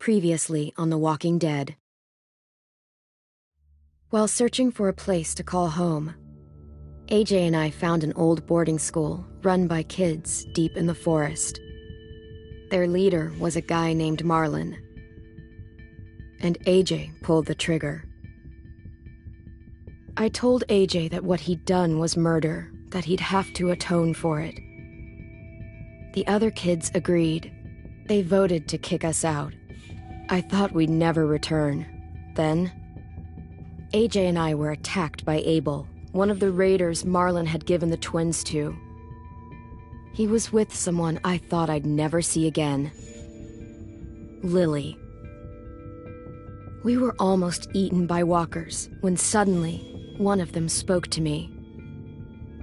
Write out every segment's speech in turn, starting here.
Previously on The Walking Dead. While searching for a place to call home, AJ and I found an old boarding school run by kids deep in the forest. Their leader was a guy named Marlon, and AJ pulled the trigger. I told AJ that what he'd done was murder, that he'd have to atone for it. The other kids agreed. They voted to kick us out. I thought we'd never return. Then, AJ and I were attacked by Abel, one of the raiders Marlon had given the twins to. He was with someone I thought I'd never see again. Lily. We were almost eaten by walkers when suddenly one of them spoke to me.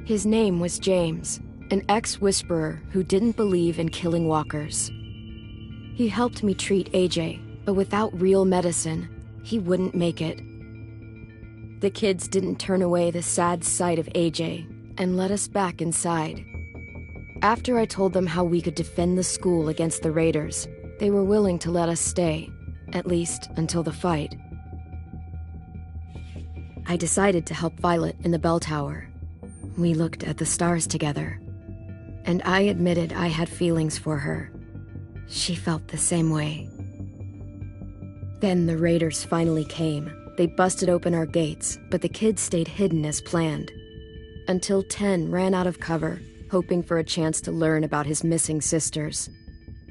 His name was James, an ex-whisperer who didn't believe in killing walkers. He helped me treat AJ, but without real medicine, he wouldn't make it. The kids didn't turn away the sad sight of AJ and let us back inside. After I told them how we could defend the school against the raiders, they were willing to let us stay, at least until the fight. I decided to help Violet in the bell tower. We looked at the stars together, and I admitted I had feelings for her. She felt the same way. Then the raiders finally came. They busted open our gates, but the kids stayed hidden as planned. Until 10 ran out of cover, hoping for a chance to learn about his missing sisters.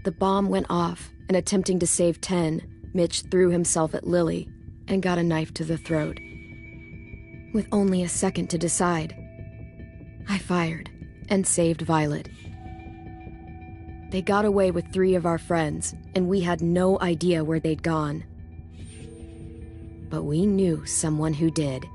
The bomb went off, and attempting to save 10, Mitch threw himself at Lily and got a knife to the throat. With only a second to decide, I fired and saved Violet. They got away with 3 of our friends, and we had no idea where they'd gone. But we knew someone who did.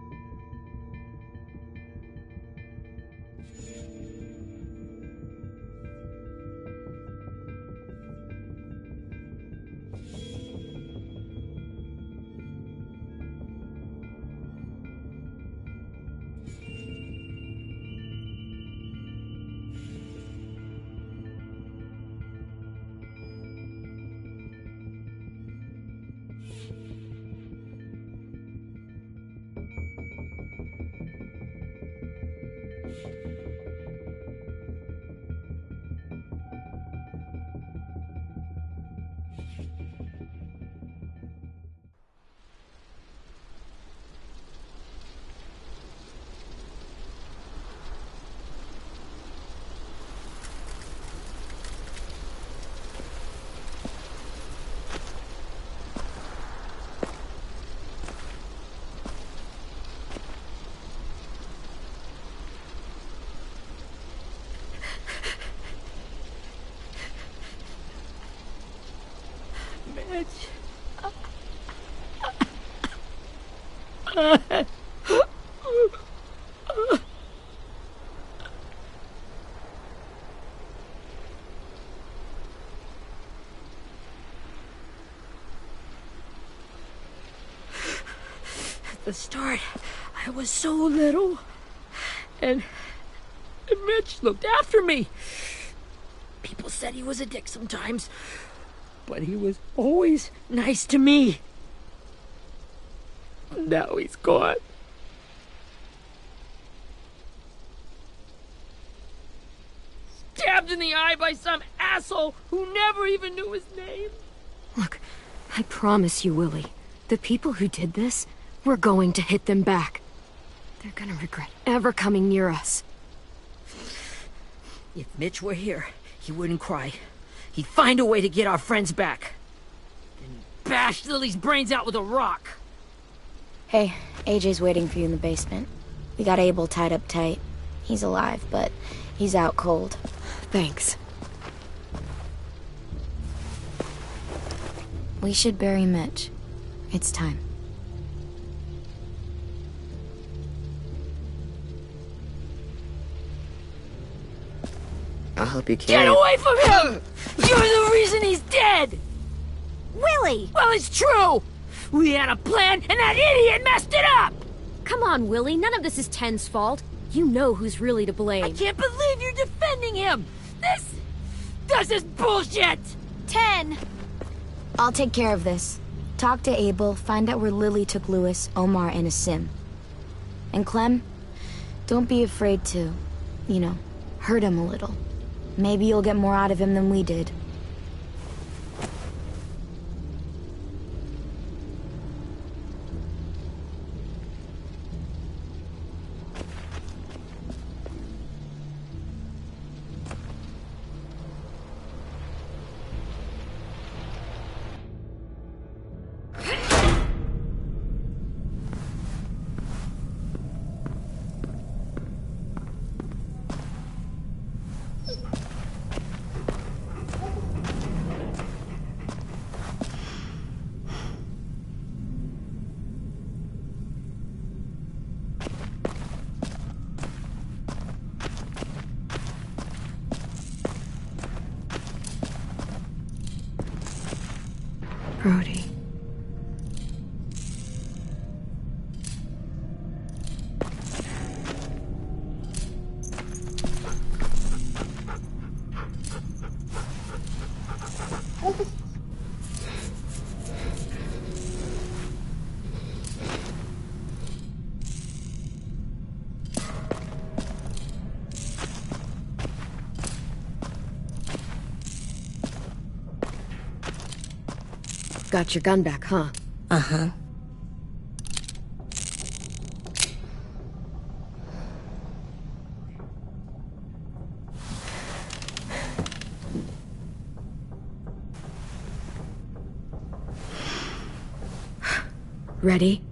At the start, I was so little, and Mitch looked after me. People said he was a dick sometimes, but he was always nice to me. Now he's gone. Stabbed in the eye by some asshole who never even knew his name. Look, I promise you, Willie, the people who did this, we're going to hit them back. They're gonna regret ever coming near us. If Mitch were here, he wouldn't cry. He'd find a way to get our friends back. And bash Lily's brains out with a rock. Hey, AJ's waiting for you in the basement. We got Abel tied up tight. He's alive, but he's out cold. Thanks. We should bury Mitch. It's time. I'll help you carry. Get away from him! You're the reason he's dead! Willie! Well, it's true! We had a plan, and that idiot messed it up! Come on, Willie, none of this is Ten's fault. You know who's really to blame. I can't believe you're defending him! This is bullshit! 10! I'll take care of this. Talk to Abel, find out where Lily took Lewis, Omar, and a sim. And Clem, don't be afraid to, you know, hurt him a little. Maybe you'll get more out of him than we did. Brody. Got your gun back, huh? Uh-huh. Ready?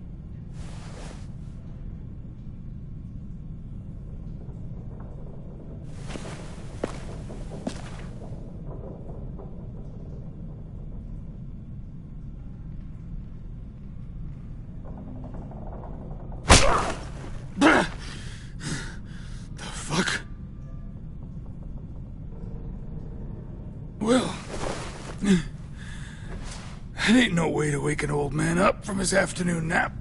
Well, that ain't no way to wake an old man up from his afternoon nap.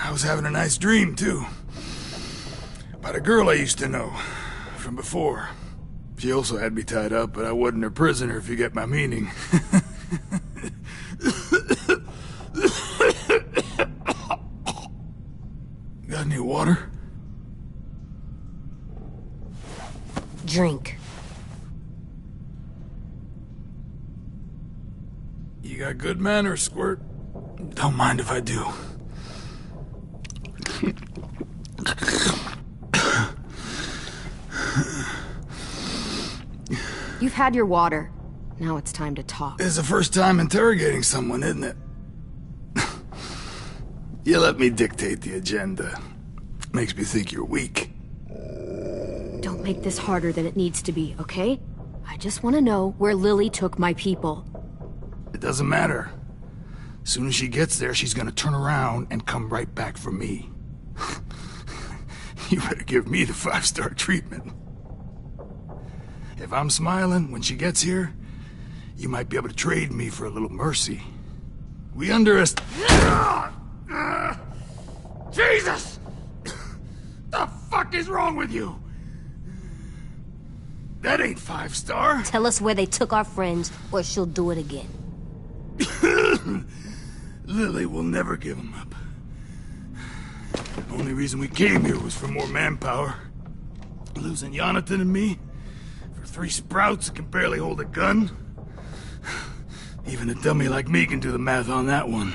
I was having a nice dream, too. About a girl I used to know from before. She also had me tied up, but I wasn't her prisoner, if you get my meaning. Got any water? Drink. You got good manners, Squirt. Don't mind if I do. You've had your water. Now it's time to talk. It's the first time interrogating someone, isn't it? You let me dictate the agenda. Makes me think you're weak. Don't make this harder than it needs to be, okay? I just want to know where Lily took my people. It doesn't matter. As soon as she gets there, she's gonna turn around and come right back for me. You better give me the 5-star treatment. If I'm smiling when she gets here, you might be able to trade me for a little mercy. We underestimate... Jesus! The fuck is wrong with you? That ain't 5-star. Tell us where they took our friends, or she'll do it again. Lily will never give him up. The only reason we came here was for more manpower. Losing Jonathan and me for 3 sprouts that can barely hold a gun. Even a dummy like me can do the math on that one.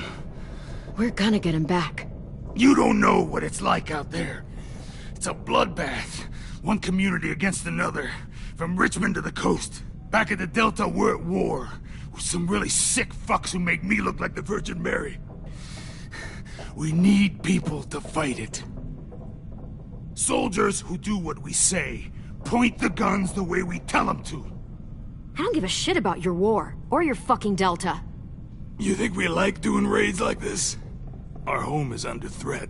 We're gonna get him back. You don't know what it's like out there. It's a bloodbath. One community against another. From Richmond to the coast. Back at the Delta, we're at war. With some really sick fucks who make me look like the Virgin Mary. We need people to fight it. Soldiers who do what we say. Point the guns the way we tell them to. I don't give a shit about your war, or your fucking Delta. You think we like doing raids like this? Our home is under threat.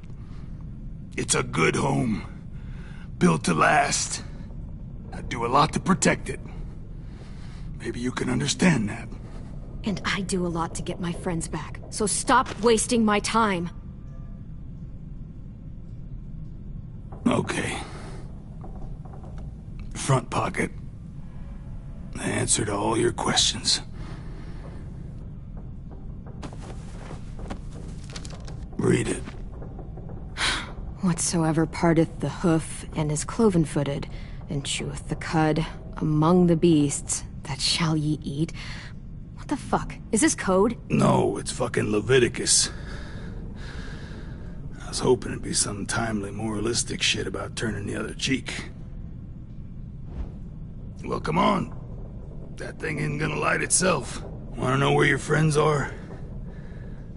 It's a good home. Built to last. I'd do a lot to protect it. Maybe you can understand that. And I do a lot to get my friends back, so stop wasting my time. Okay. Front pocket. The answer to all your questions. Read it. Whatsoever parteth the hoof and is cloven-footed, and cheweth the cud among the beasts, that shall ye eat. What the fuck? Is this code? No, it's fucking Leviticus. I was hoping it'd be some timely, moralistic shit about turning the other cheek. Well, come on. That thing isn't gonna light itself. Wanna know where your friends are?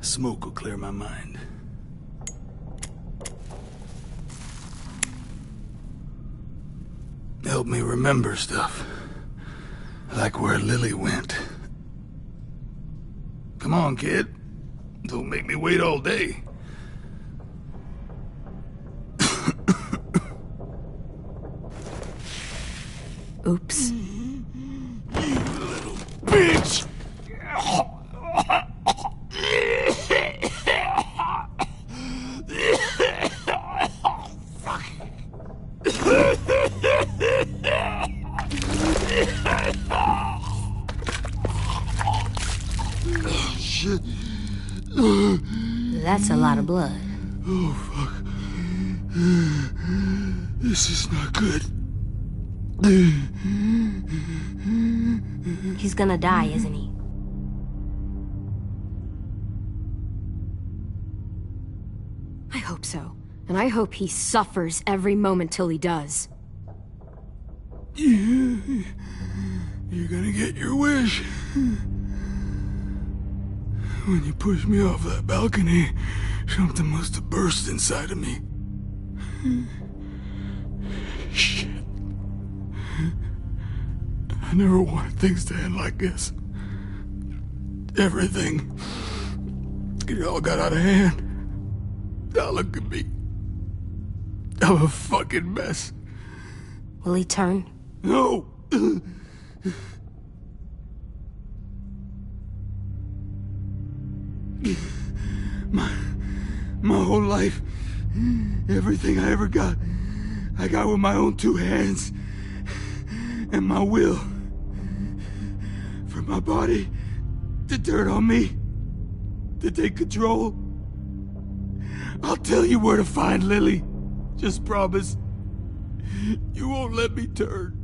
Smoke will clear my mind. Help me remember stuff. Like where Lily went. Come on, kid. Don't make me wait all day. Oops. You little bitch! Shit. That's a lot of blood. Oh, fuck. This is not good. He's gonna die, isn't he? I hope so. And I hope he suffers every moment till he does. You're gonna get your wish. When you pushed me off that balcony, something must have burst inside of me. Shit. I never wanted things to end like this. Everything. It all got out of hand. Now look at me. I'm a fucking mess. Will he turn? No! My whole life, everything I ever got, I got with my own two hands and my will. For my body to turn on me, to take control. I'll tell you where to find Lily. Just promise. You won't let me turn.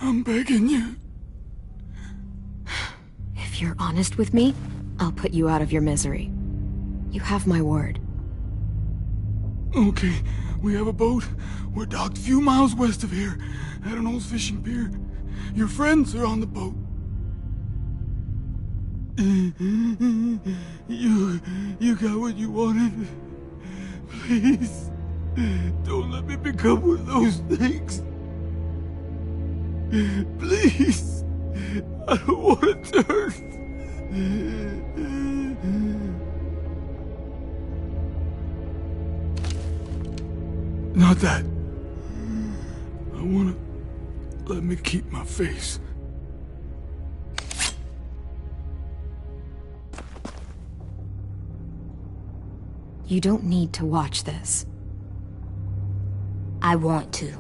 I'm begging you. If you're honest with me, I'll put you out of your misery. You have my word. Okay, we have a boat. We're docked a few miles west of here, at an old fishing pier. Your friends are on the boat. You got what you wanted. Please, don't let me become one of those things. Please, I don't want to turn. Not that. I wanna let me keep my face. You don't need to watch this. I want to.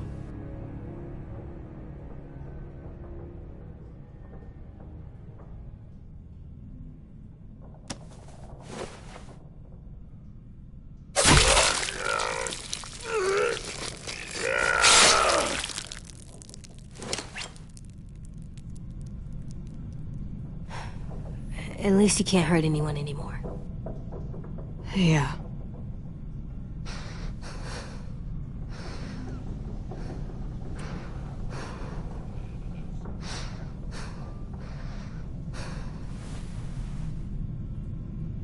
At least he can't hurt anyone anymore. Yeah.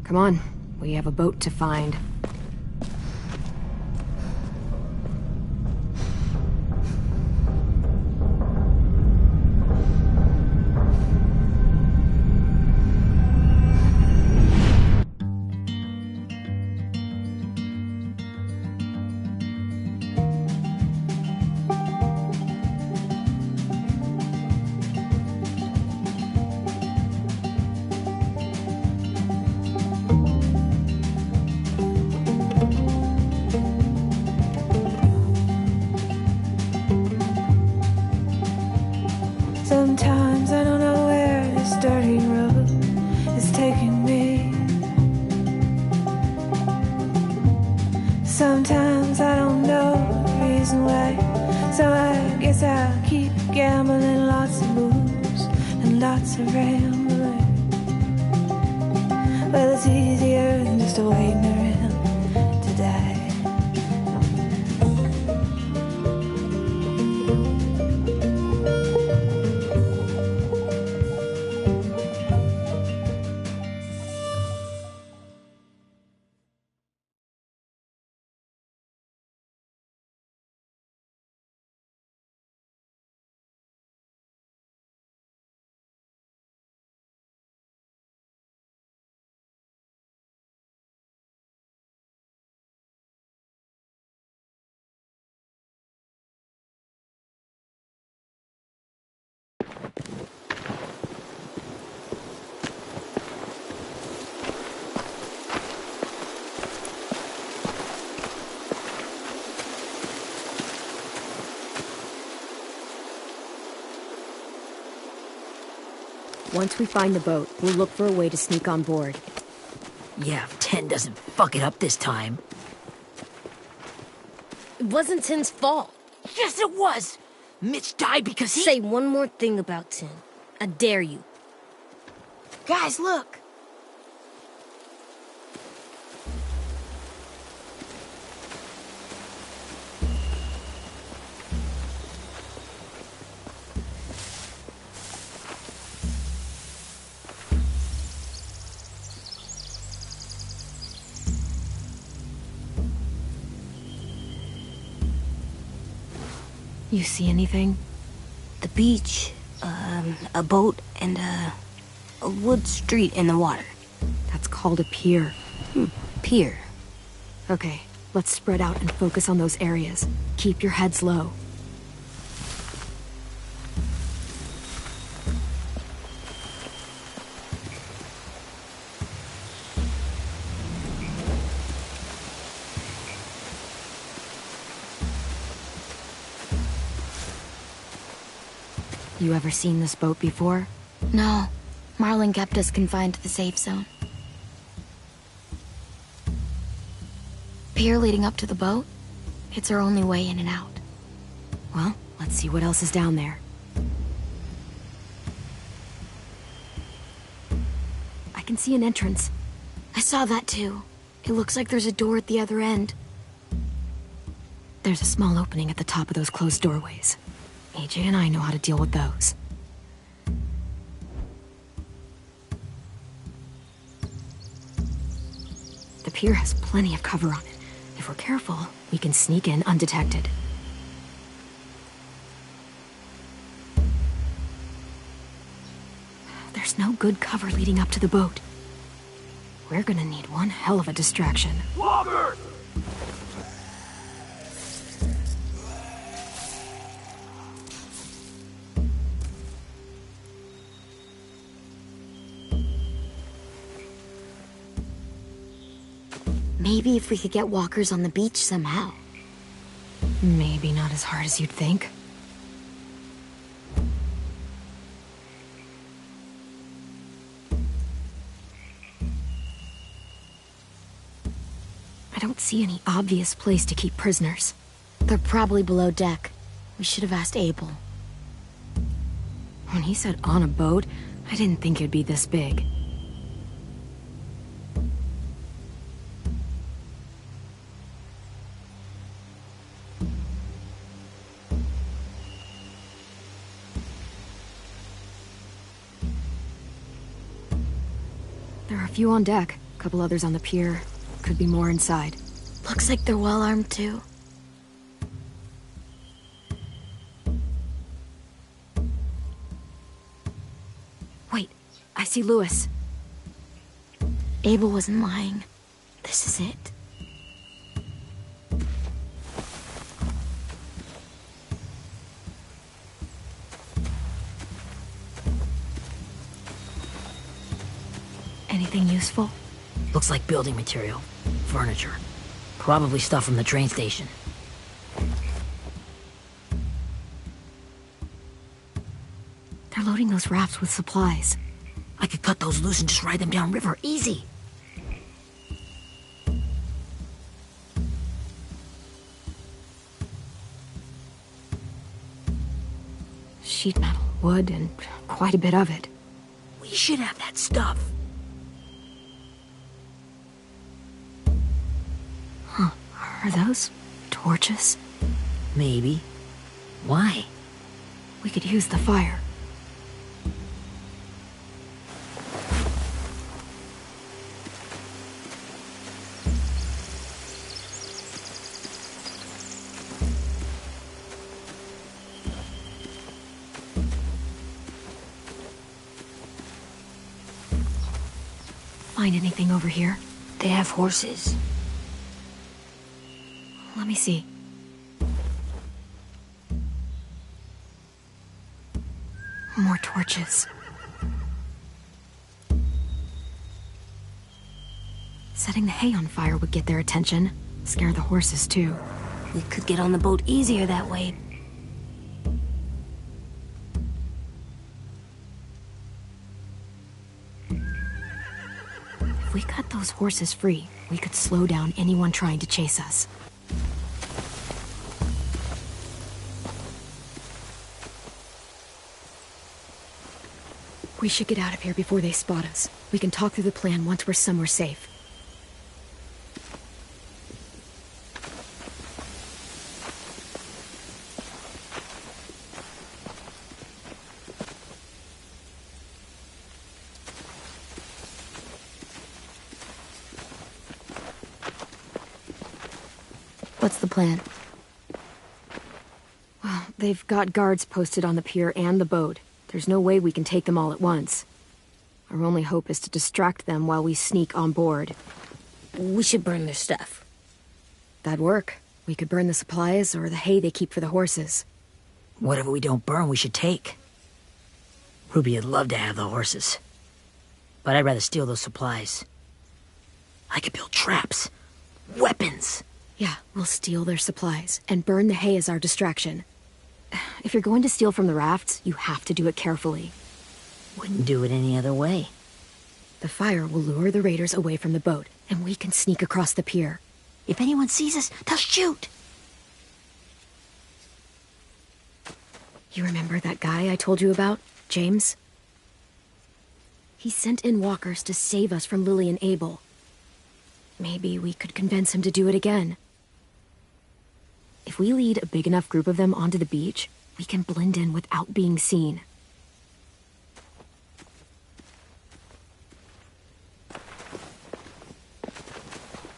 Come on, we have a boat to find. Sometimes I don't know where this dirty road Sometimes I don't know the reason why, so I guess I'll keep gambling. Lots of moves and lots of rambling. Well, it's easier than just waiting around to die. Once we find the boat, we'll look for a way to sneak on board. Yeah, if 10 doesn't fuck it up this time. It wasn't Tin's fault. Yes, it was! Mitch died because he— Say one more thing about Tin. I dare you. Guys, look! You see anything? The beach, a boat, and a wood street in the water. That's called a pier. Pier. Okay, let's spread out and focus on those areas. Keep your heads low. You ever seen this boat before? No. Marlin kept us confined to the safe zone. Pier leading up to the boat? It's our only way in and out. Well, let's see what else is down there. I can see an entrance. I saw that too. It looks like there's a door at the other end. There's a small opening at the top of those closed doorways. AJ and I know how to deal with those. The pier has plenty of cover on it. If we're careful, we can sneak in undetected. There's no good cover leading up to the boat. We're gonna need one hell of a distraction. Walker! Maybe if we could get walkers on the beach somehow. Maybe not as hard as you'd think. I don't see any obvious place to keep prisoners. They're probably below deck. We should have asked Abel. When he said on a boat, I didn't think it'd be this big. There are a few on deck, a couple others on the pier. Could be more inside. Looks like they're well armed too. Wait, I see Lewis. Abel wasn't lying. This is it. Anything useful? Looks like building material. Furniture. Probably stuff from the train station. They're loading those rafts with supplies. I could cut those loose and just ride them downriver. Easy. sheet metal, wood, and quite a bit of it. We should have that stuff. Huh. Are those torches? Maybe. Why? We could use the fire. Find anything over here? They have horses. Let me see. More torches. Setting the hay on fire would get their attention. Scare the horses, too. We could get on the boat easier that way. If we cut those horses free, we could slow down anyone trying to chase us. We should get out of here before they spot us. We can talk through the plan once we're somewhere safe. What's the plan? Well, they've got guards posted on the pier and the boat. There's no way we can take them all at once. Our only hope is to distract them while we sneak on board. We should burn their stuff. That'd work. We could burn the supplies or the hay they keep for the horses. Whatever we don't burn, we should take. Ruby would love to have the horses. But I'd rather steal those supplies. I could build traps. Weapons. Yeah, we'll steal their supplies and burn the hay as our distraction. If you're going to steal from the rafts, you have to do it carefully. Wouldn't do it any other way. The fire will lure the raiders away from the boat, and we can sneak across the pier. If anyone sees us, they'll shoot. You remember that guy I told you about, James? He sent in walkers to save us from Lily and Abel. Maybe we could convince him to do it again. If we lead a big enough group of them onto the beach, we can blend in without being seen.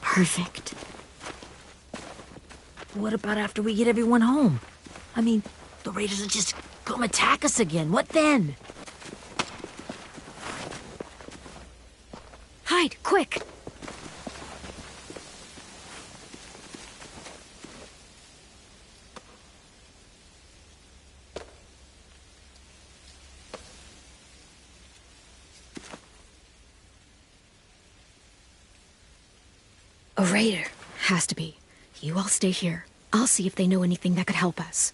Perfect. What about after we get everyone home? I mean, the raiders will just come attack us again. What then? Hide, quick! A raider. Has to be. You all stay here. I'll see if they know anything that could help us.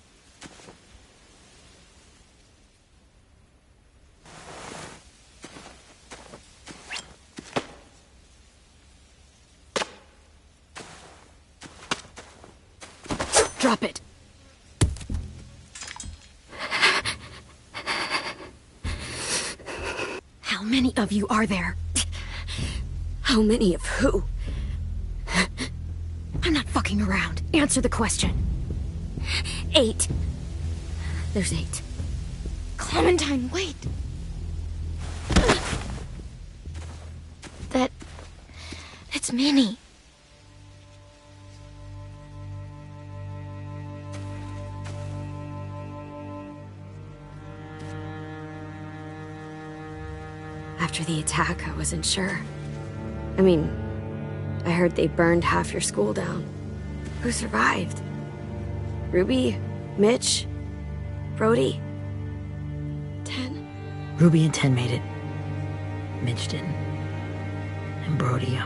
Drop it. How many of you are there? How many of who? I'm not fucking around. Answer the question. 8. There's 8. Clementine, wait. It's Minnie. After the attack, I wasn't sure. I mean, I heard they burned half your school down. Who survived? Ruby? Mitch? Brody? 10? Ruby and 10 made it. Mitch didn't. And Brody,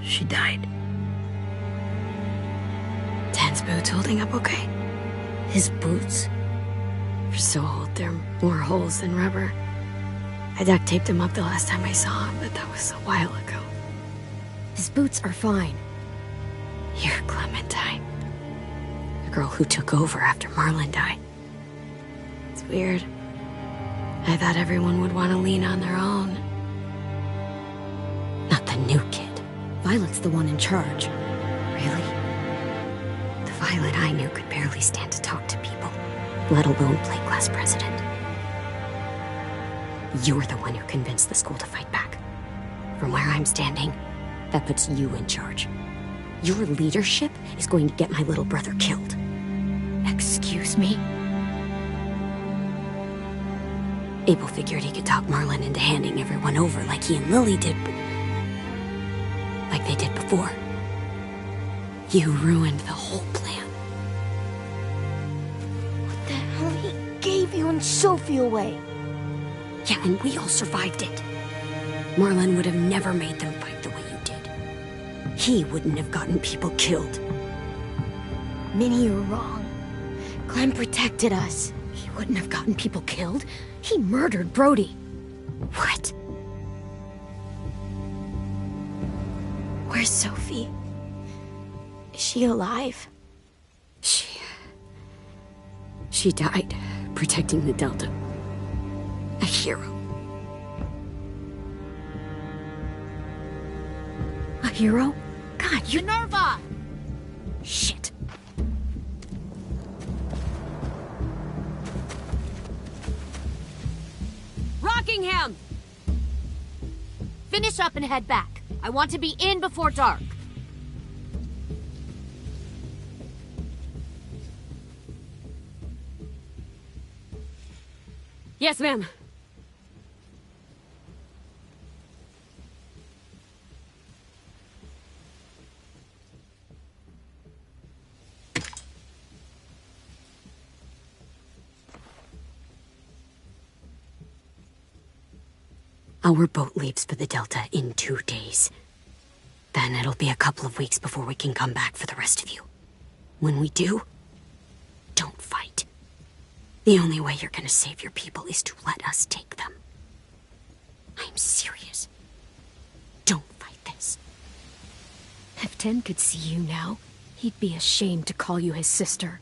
she died. 10's boots holding up okay? His boots? They're so old, they're more holes than rubber. I duct taped him up the last time I saw him, but that was a while ago. His boots are fine. You're Clementine. The girl who took over after Marlon died. Weird. I thought everyone would want to lean on their own. Not the new kid. Violet's the one in charge. Really? The Violet I knew could barely stand to talk to people, let alone play class president. You're the one who convinced the school to fight back. From where I'm standing, that puts you in charge. Your leadership is going to get my little brother killed. Excuse me? Abel figured he could talk Marlon into handing everyone over like he and Lily did, but like they did before. You ruined the whole plan. What the hell? He gave you and Sophie away. Yeah, and we all survived it. Marlon would have never made them fight the way you did. He wouldn't have gotten people killed. Minnie, you're wrong. Clem protected us. He wouldn't have gotten people killed. He murdered Brody. What? Where's Sophie? Is she alive? She died protecting the Delta. A hero. A hero? God, you... Minerva! Shit. Rockingham! Finish up and head back. I want to be in before dark. Yes, ma'am. Our boat leaves for the Delta in 2 days. Then it'll be a couple of weeks before we can come back for the rest of you. When we do, don't fight. The only way you're gonna save your people is to let us take them. I'm serious. Don't fight this. If Tin could see you now, he'd be ashamed to call you his sister.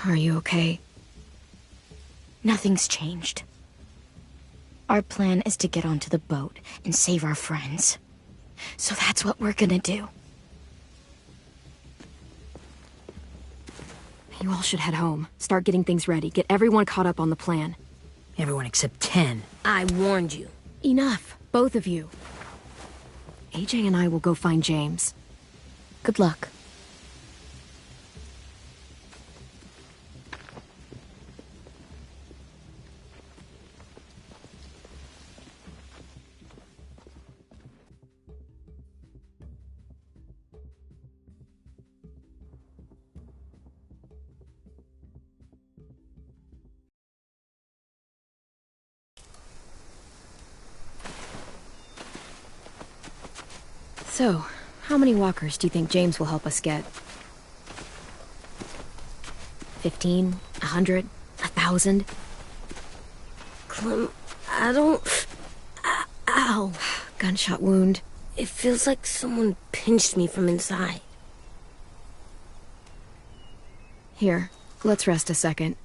Are you okay? Nothing's changed. Our plan is to get onto the boat and save our friends. So that's what we're gonna do. You all should head home. Start getting things ready. Get everyone caught up on the plan. Everyone except 10. I warned you. Enough, both of you. AJ and I will go find James. Good luck. So, how many walkers do you think James will help us get? 15? 100? 1,000? Clem, I don't... Ow. Gunshot wound. It feels like someone pinched me from inside. Here, let's rest a second.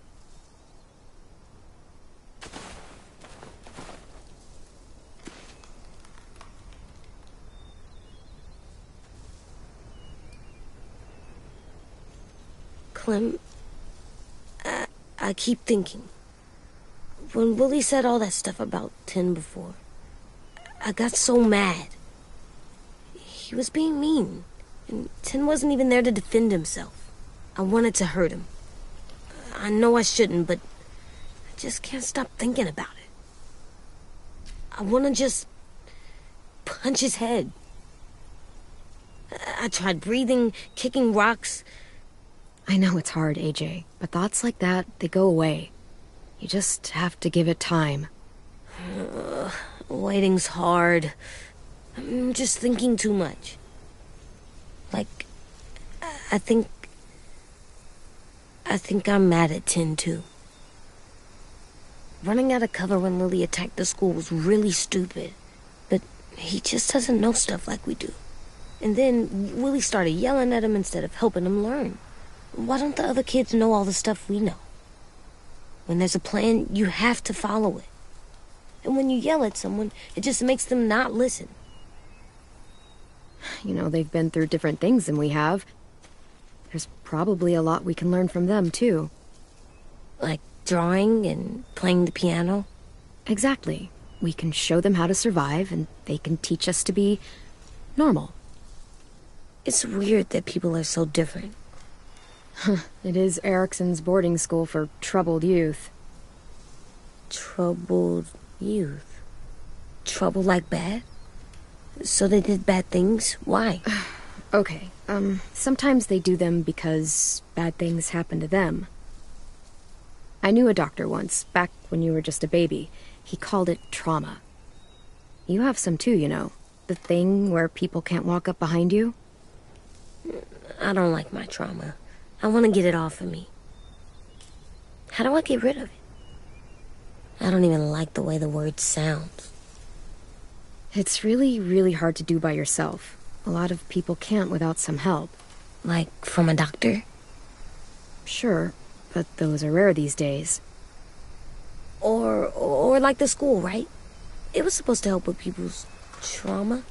Clem, I keep thinking. When Willie said all that stuff about Tin before, I got so mad. He was being mean, and Tin wasn't even there to defend himself. I wanted to hurt him. I know I shouldn't, but I just can't stop thinking about it. I want to just punch his head. I tried breathing, kicking rocks. I know it's hard, AJ, but thoughts like that, they go away. You just have to give it time. Waiting's hard. I'm just thinking too much. Like, I think I think I'm mad at 10 too. Running out of cover when Lily attacked the school was really stupid. But he just doesn't know stuff like we do. And then Willie started yelling at him instead of helping him learn. Why don't the other kids know all the stuff we know? When there's a plan, you have to follow it. And when you yell at someone, it just makes them not listen. You know, they've been through different things than we have. There's probably a lot we can learn from them, too. Like drawing and playing the piano? Exactly. We can show them how to survive, and they can teach us to be normal. It's weird that people are so different. It is Erickson's boarding school for troubled youth. Troubled youth? Trouble like bad? So they did bad things? Why? Okay, sometimes they do them because bad things happen to them. I knew a doctor once, back when you were just a baby. He called it trauma. You have some too, you know. The thing where people can't walk up behind you. I don't like my trauma. I want to get it off of me. How do I get rid of it? I don't even like the way the word sounds. It's really, really hard to do by yourself. A lot of people can't without some help. Like from a doctor? Sure, but those are rare these days. Or like the school, right? It was supposed to help with people's trauma.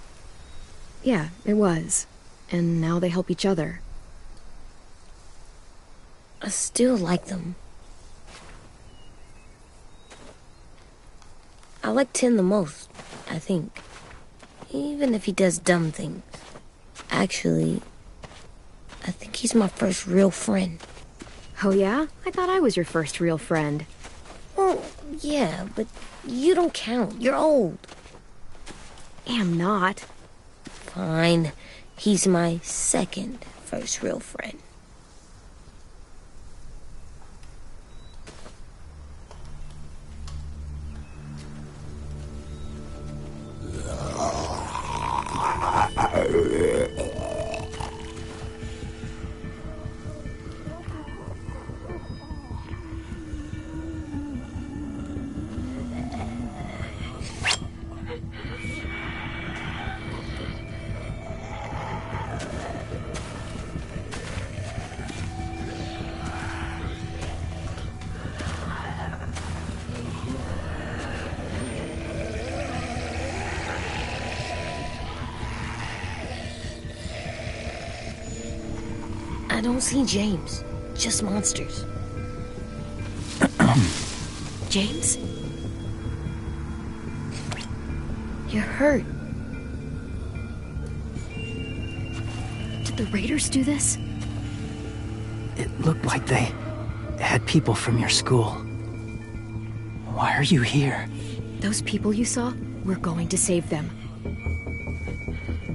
Yeah, it was. And now they help each other. I still like them. I like Tin the most, I think. Even if he does dumb things. Actually, I think he's my first real friend. Oh yeah? I thought I was your first real friend. Well, yeah, but you don't count. You're old. Am not. Fine. He's my second first real friend. I don't see James. Just monsters. James? You're hurt. Did the raiders do this? It looked like they had people from your school. Why are you here? Those people you saw, we're going to save them.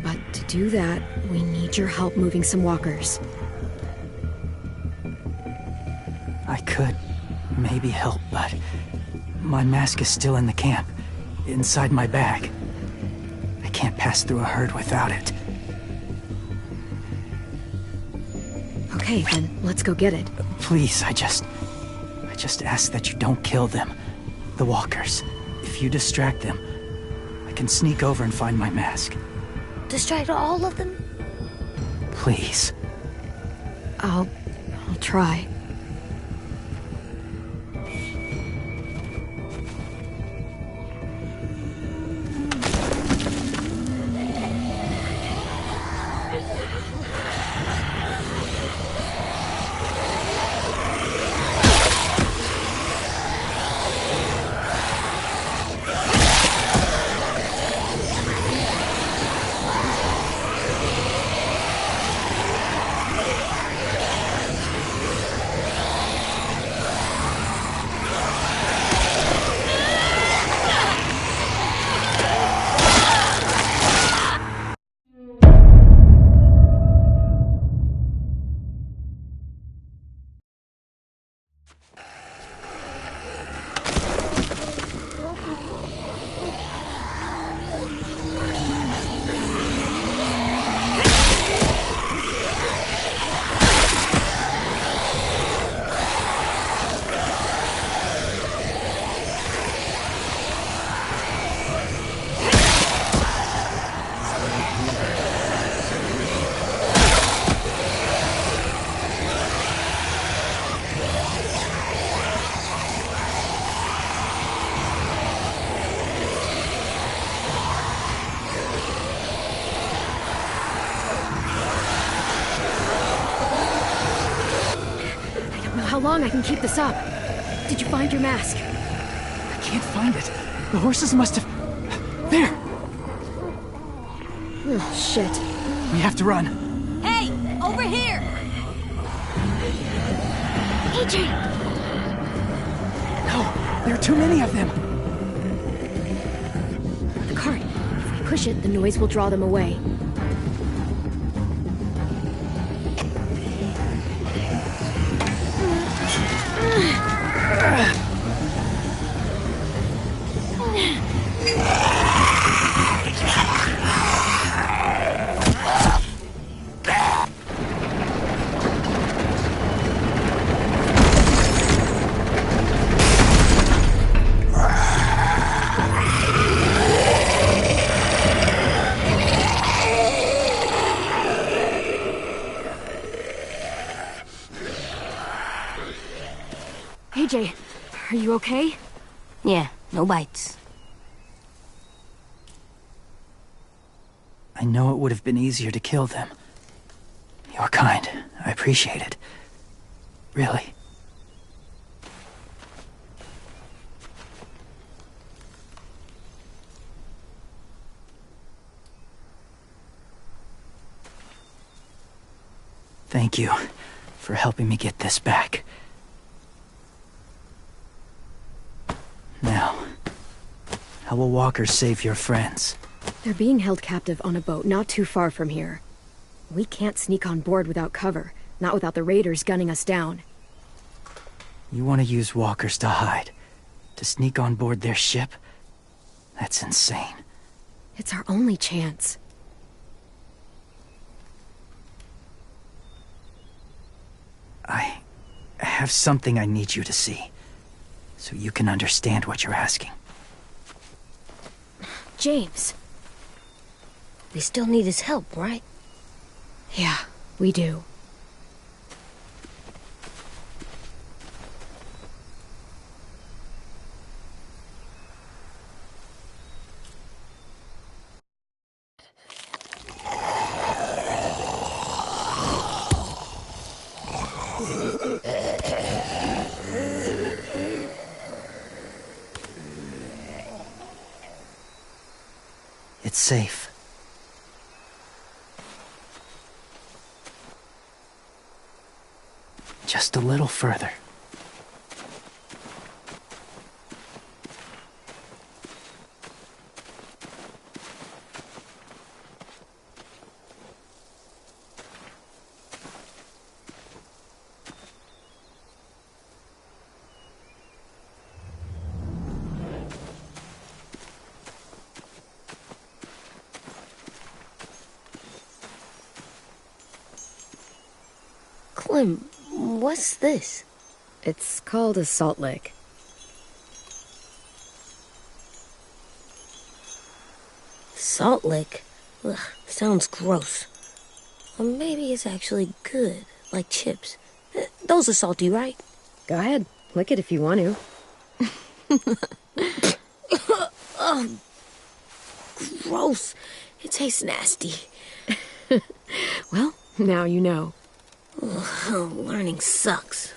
But to do that, we need your help moving some walkers. I could maybe help, but my mask is still in the camp, inside my bag. I can't pass through a herd without it. Okay, then let's go get it. Please, I just ask that you don't kill them. The walkers. If you distract them, I can sneak over and find my mask. Distract all of them? Please. I'll try. long I can keep this up. Did you find your mask? I can't find it. The horses must have... There! Oh, shit. We have to run. Hey, over here! AJ! No, there are too many of them. The cart. If we push it, the noise will draw them away. AJ, are you okay? Yeah, no bites. I know it would have been easier to kill them. You're kind. I appreciate it. Really. Thank you for helping me get this back. Now, how will walkers save your friends? They're being held captive on a boat not too far from here. We can't sneak on board without cover, not without the raiders gunning us down. You want to use walkers to hide? To sneak on board their ship? That's insane. It's our only chance. I have something I need you to see, so you can understand what you're asking. James. We still need his help, right? Yeah, we do. It's safe. Just a little further. Clem, what's this? It's called a salt lick. Salt lick? Ugh, sounds gross. Or maybe it's actually good, like chips. Those are salty, right? Go ahead, lick it if you want to. Ugh, gross. It tastes nasty. Well, now you know. Ugh, learning sucks.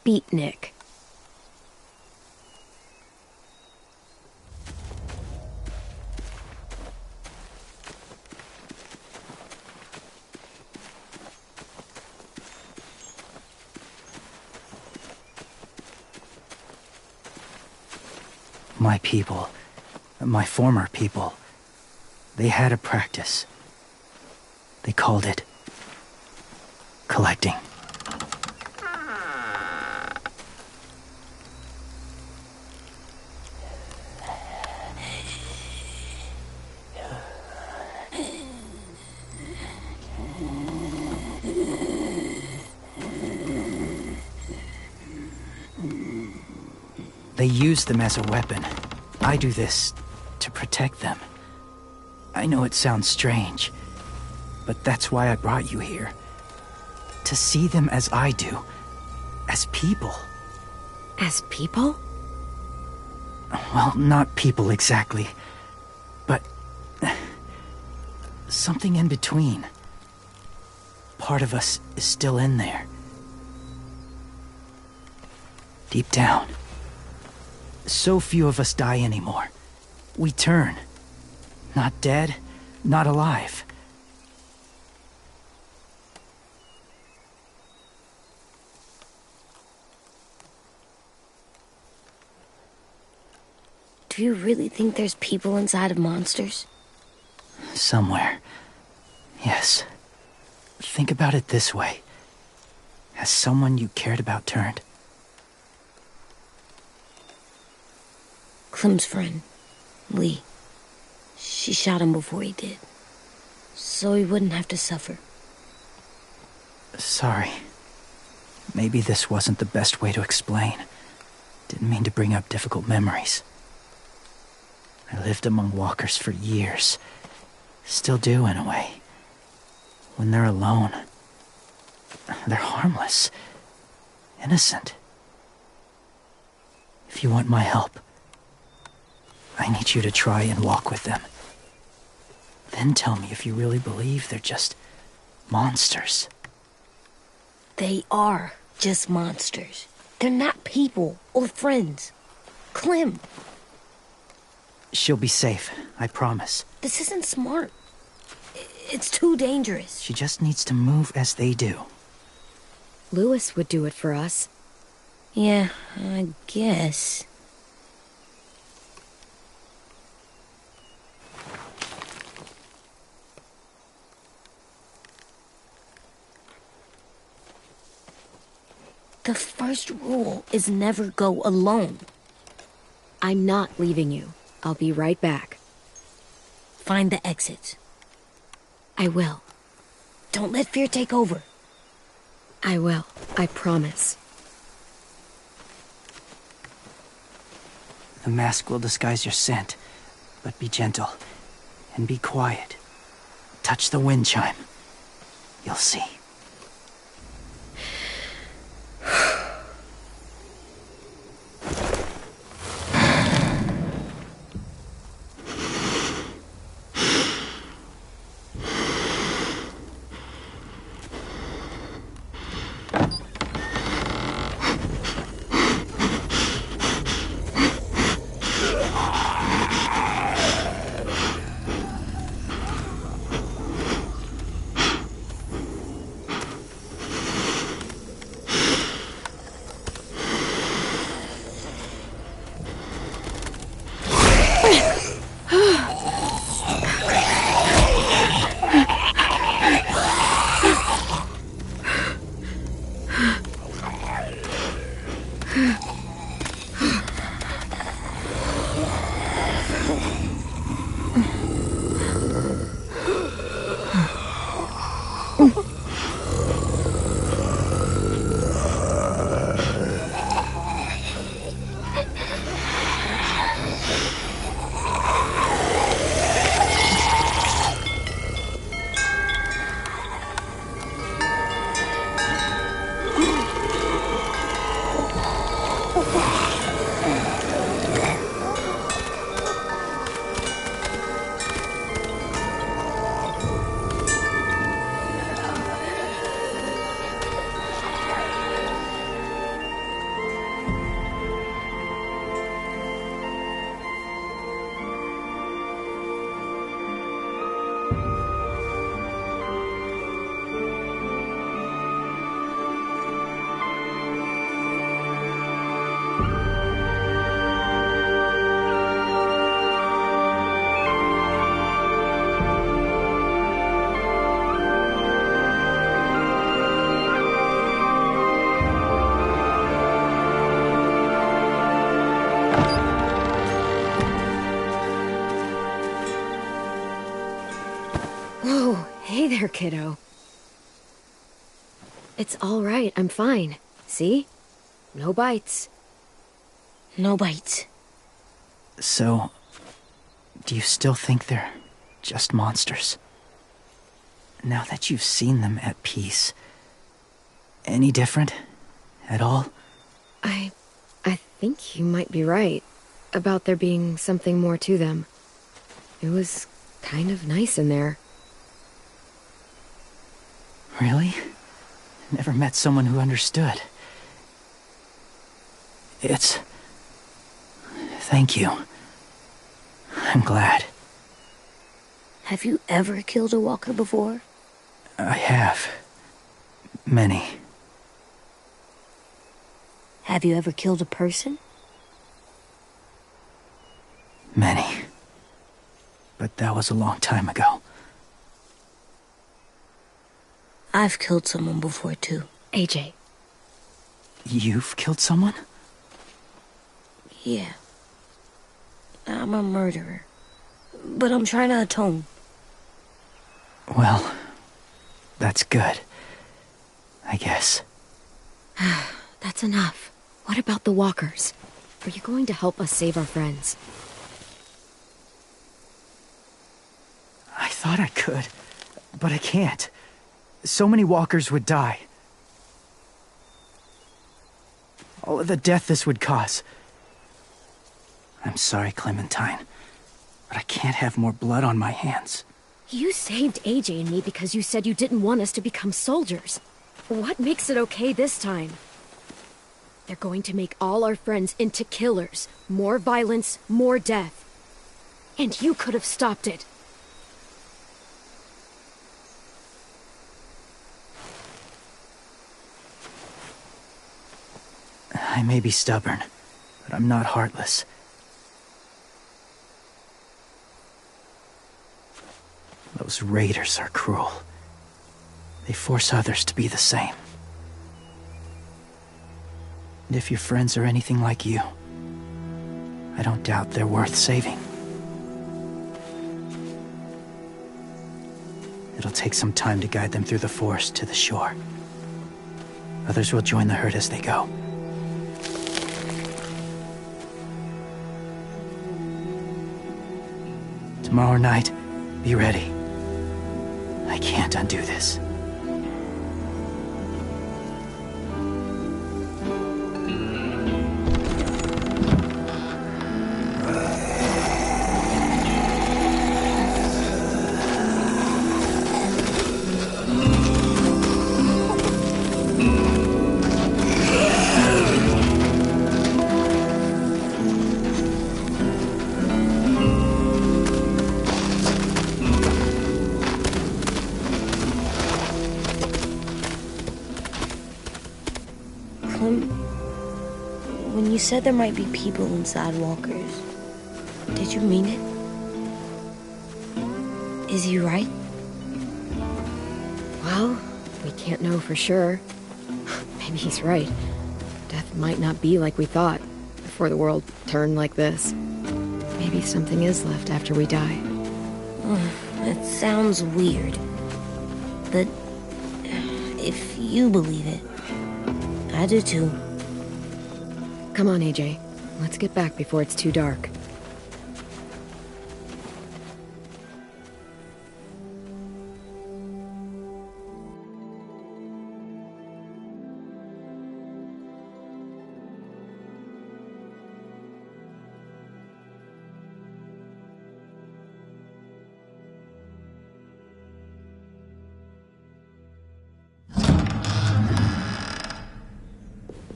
Beatnik. My people, my former people, they had a practice. They called it collecting. They use them as a weapon. I do this to protect them. I know it sounds strange, but that's why I brought you here. To see them as I do. As people. As people? Well, not people exactly, but something in between. Part of us is still in there. Deep down. So few of us die anymore. We turn. Not dead, not alive. Do you really think there's people inside of monsters? Somewhere. Yes. Think about it this way. Has someone you cared about turned? Clem's friend, Lee. She shot him before he did. So he wouldn't have to suffer. Sorry. Maybe this wasn't the best way to explain. Didn't mean to bring up difficult memories. I lived among walkers for years. Still do, in a way. When they're alone, they're harmless. Innocent. If you want my help, I need you to try and walk with them. Then tell me if you really believe they're just monsters. They are just monsters. They're not people or friends. Clem. She'll be safe, I promise. This isn't smart. It's too dangerous. She just needs to move as they do. Louis would do it for us. Yeah, I guess. The first rule is never go alone. I'm not leaving you. I'll be right back. Find the exits. I will. Don't let fear take over. I will. I promise. The mask will disguise your scent, but be gentle and be quiet. Touch the wind chime. You'll see. Hey there, kiddo. It's all right, I'm fine. See? No bites. No bites. So, do you still think they're just monsters? Now that you've seen them at peace, any different at all? I think you might be right about there being something more to them. It was kind of nice in there. Really? Never met someone who understood. Thank you. I'm glad. Have you ever killed a walker before? I have. Many. Have you ever killed a person? Many. But that was a long time ago. I've killed someone before, too. AJ. You've killed someone? Yeah. I'm a murderer. But I'm trying to atone. Well, that's good. I guess. That's enough. What about the walkers? Are you going to help us save our friends? I thought I could, but I can't. So many walkers would die. All of the death this would cause. I'm sorry, Clementine, but I can't have more blood on my hands. You saved AJ and me because you said you didn't want us to become soldiers. What makes it okay this time? They're going to make all our friends into killers. More violence, more death. And you could have stopped it. I may be stubborn, but I'm not heartless. Those raiders are cruel. They force others to be the same. And if your friends are anything like you, I don't doubt they're worth saving. It'll take some time to guide them through the forest to the shore. Others will join the herd as they go. Tomorrow night, be ready. I can't undo this. When you said there might be people inside walkers, did you mean it? Is he right? Well, we can't know for sure. Maybe he's right. Death might not be like we thought before the world turned like this. Maybe something is left after we die. It sounds weird. But if you believe it, I do too. Come on, AJ. Let's get back before it's too dark.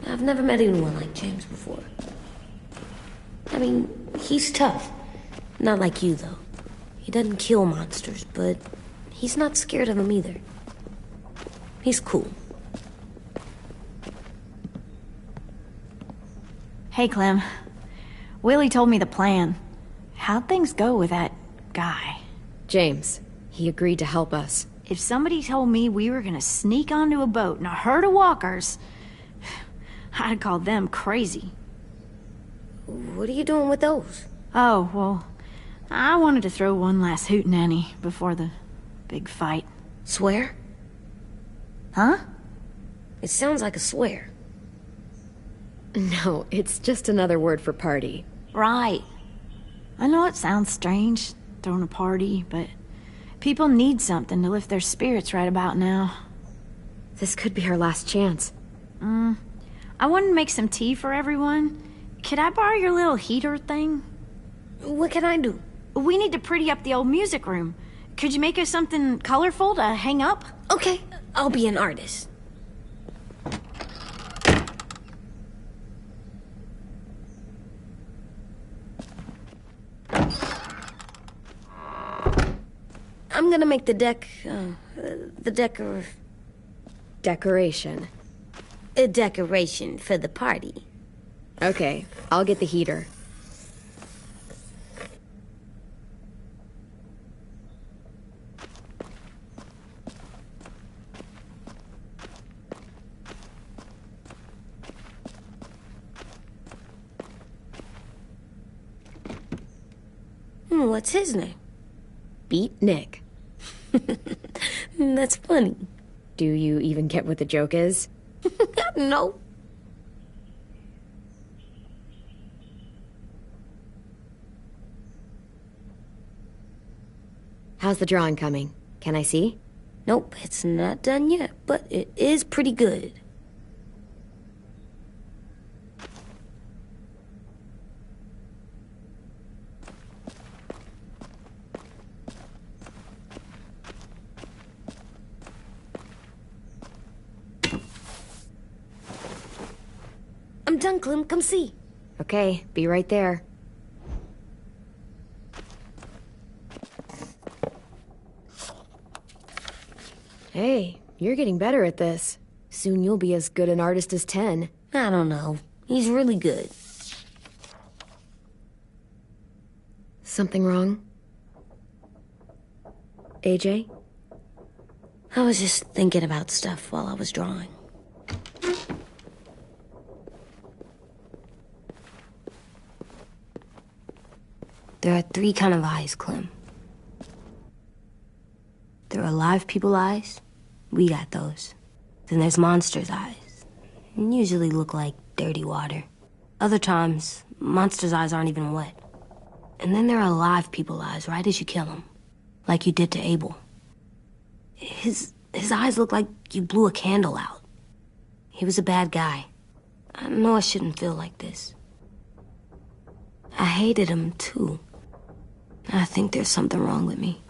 I've never met anyone like James before. I mean, he's tough. Not like you, though. He doesn't kill monsters, but he's not scared of them either. He's cool. Hey, Clem. Willie told me the plan. How'd things go with that guy? James. He agreed to help us. If somebody told me we were gonna sneak onto a boat in a herd of walkers, I'd call them crazy. What are you doing with those? Oh, well, I wanted to throw one last hootenanny before the big fight. Swear? Huh? It sounds like a swear. No, it's just another word for party. Right. I know it sounds strange, throwing a party, but people need something to lift their spirits right about now. This could be our last chance. I wanted to make some tea for everyone. Could I borrow your little heater thing? What can I do? We need to pretty up the old music room. Could you make us something colorful to hang up? Okay, I'll be an artist. I'm gonna make the Decoration. a decoration for the party. Okay, I'll get the heater. What's his name? Beat Nick. That's funny. Do you even get what the joke is? No. How's the drawing coming? Can I see? Nope, it's not done yet, but it is pretty good. I'm done, Clem. Come see. Okay, be right there. Hey, you're getting better at this. Soon you'll be as good an artist as 10. I don't know. He's really good. Something wrong? AJ? I was just thinking about stuff while I was drawing. There are 3 kinds of eyes, Clem. There are alive people eyes. We got those. Then there's monsters' eyes. Usually look like dirty water. Other times, monsters' eyes aren't even wet. And then there are alive people eyes right as you kill them. Like you did to Abel. His eyes look like you blew a candle out. He was a bad guy. I know I shouldn't feel like this. I hated him, too. I think there's something wrong with me.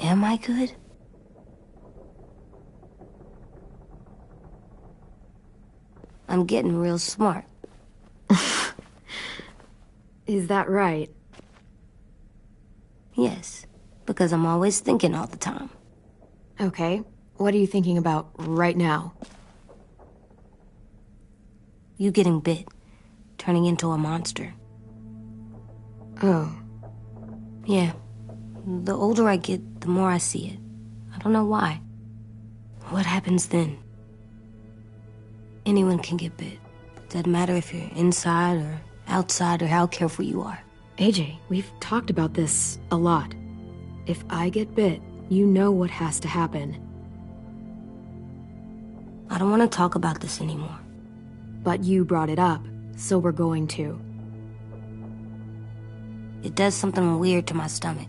Am I good? I'm getting real smart. Is that right? Yes, because I'm always thinking all the time. Okay, what are you thinking about right now? You getting bit, turning into a monster. Oh. Yeah. The older I get, the more I see it. I don't know why. What happens then? Anyone can get bit. Doesn't matter if you're inside or outside or how careful you are. AJ, we've talked about this a lot. If I get bit, you know what has to happen. I don't want to talk about this anymore. But you brought it up, so we're going to. It does something weird to my stomach.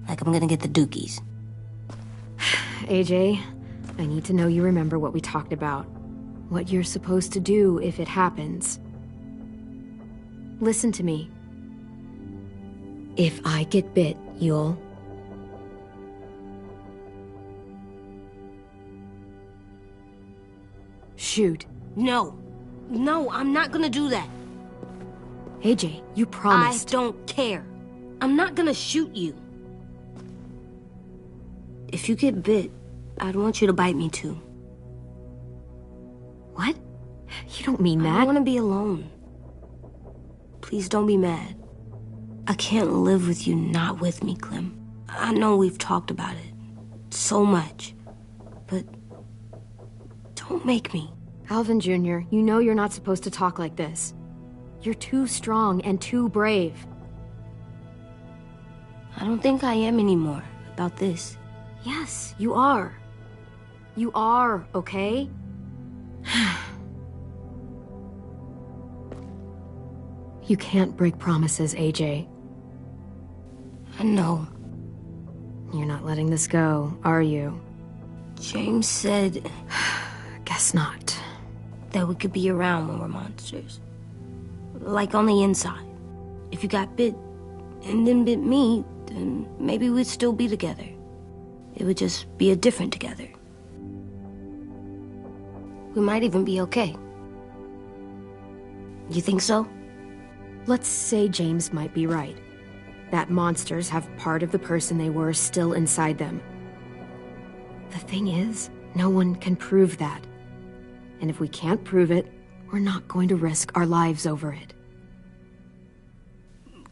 Like I'm gonna get the dookies. AJ, I need to know you remember what we talked about. What you're supposed to do if it happens. Listen to me. If I get bit, you'll... shoot. No. No, I'm not gonna do that. AJ, you promised. I don't care. I'm not gonna shoot you. If you get bit, I'd want you to bite me too. What? You don't mean that. I want to be alone. Please don't be mad. I can't live with you not with me, Clem. I know we've talked about it, so much. But don't make me. Alvin Jr., you know you're not supposed to talk like this. You're too strong and too brave. I don't think I am anymore about this. Yes, you are. You are, okay? You can't break promises, AJ. I know. You're not letting this go, are you? James said... Guess not. That we could be around when we're monsters. Like on the inside. If you got bit and then bit me, then maybe we'd still be together. It would just be a different together. We might even be okay. You think so? Let's say James might be right. That monsters have part of the person they were still inside them. The thing is, no one can prove that. And if we can't prove it, we're not going to risk our lives over it.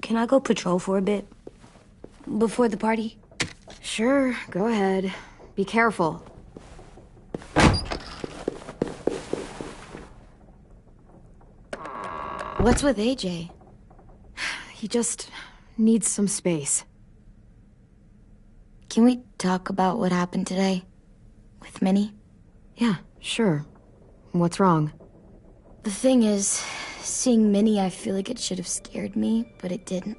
Can I go patrol for a bit? Before the party? Sure, go ahead. Be careful. What's with AJ? He just needs some space. Can we talk about what happened today? With Minnie? Yeah, sure. What's wrong? The thing is, seeing Minnie, I feel like it should have scared me, but it didn't.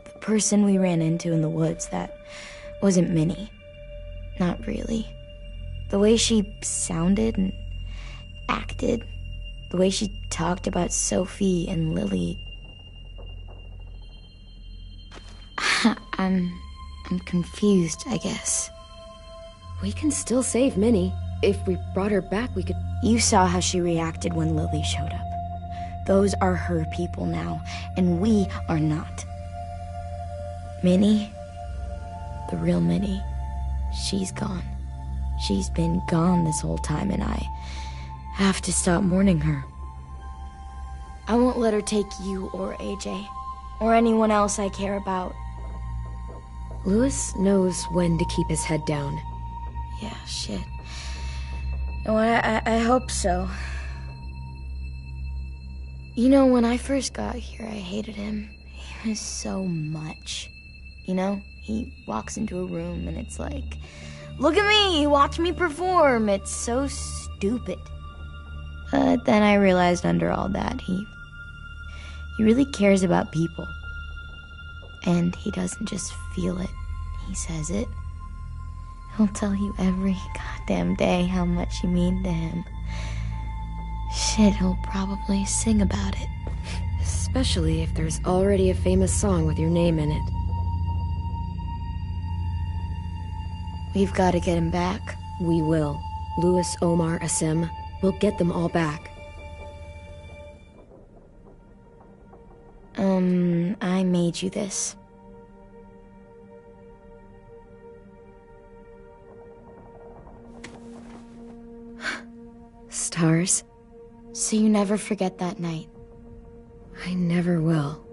The person we ran into in the woods, that wasn't Minnie. Not really. The way she sounded and acted, the way she talked about Sophie and Lily. I'm confused, I guess. We can still save Minnie. If we brought her back, we could... You saw how she reacted when Lily showed up. Those are her people now, and we are not. Minnie, the real Minnie, she's gone. She's been gone this whole time, and I have to stop mourning her. I won't let her take you or AJ, or anyone else I care about. Louis knows when to keep his head down. Yeah, shit. Oh, I hope so. You know, when I first got here, I hated him. He was so much. You know, he walks into a room and it's like, look at me, watch me perform. It's so stupid. But then I realized under all that, he really cares about people. And he doesn't just feel it, he says it. He'll tell you every goddamn day how much you mean to him. Shit, he'll probably sing about it. Especially if there's already a famous song with your name in it. We've got to get him back. We will. Louis, Omar, Asim. We'll get them all back. I made you this. Stars? So you never forget that night. I never will.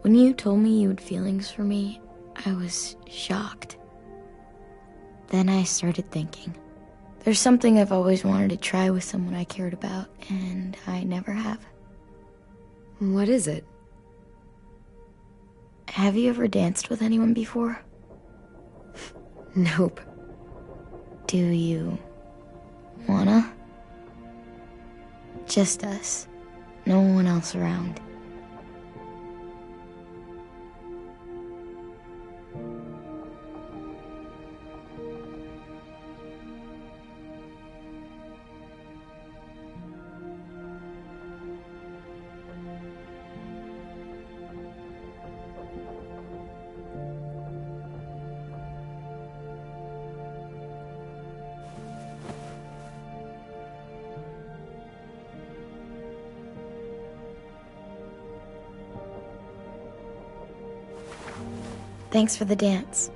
When you told me you had feelings for me, I was shocked. Then I started thinking. There's something I've always wanted to try with someone I cared about, and I never have. What is it? Have you ever danced with anyone before? Nope. Do you wanna? Just us. No one else around. Thanks for the dance.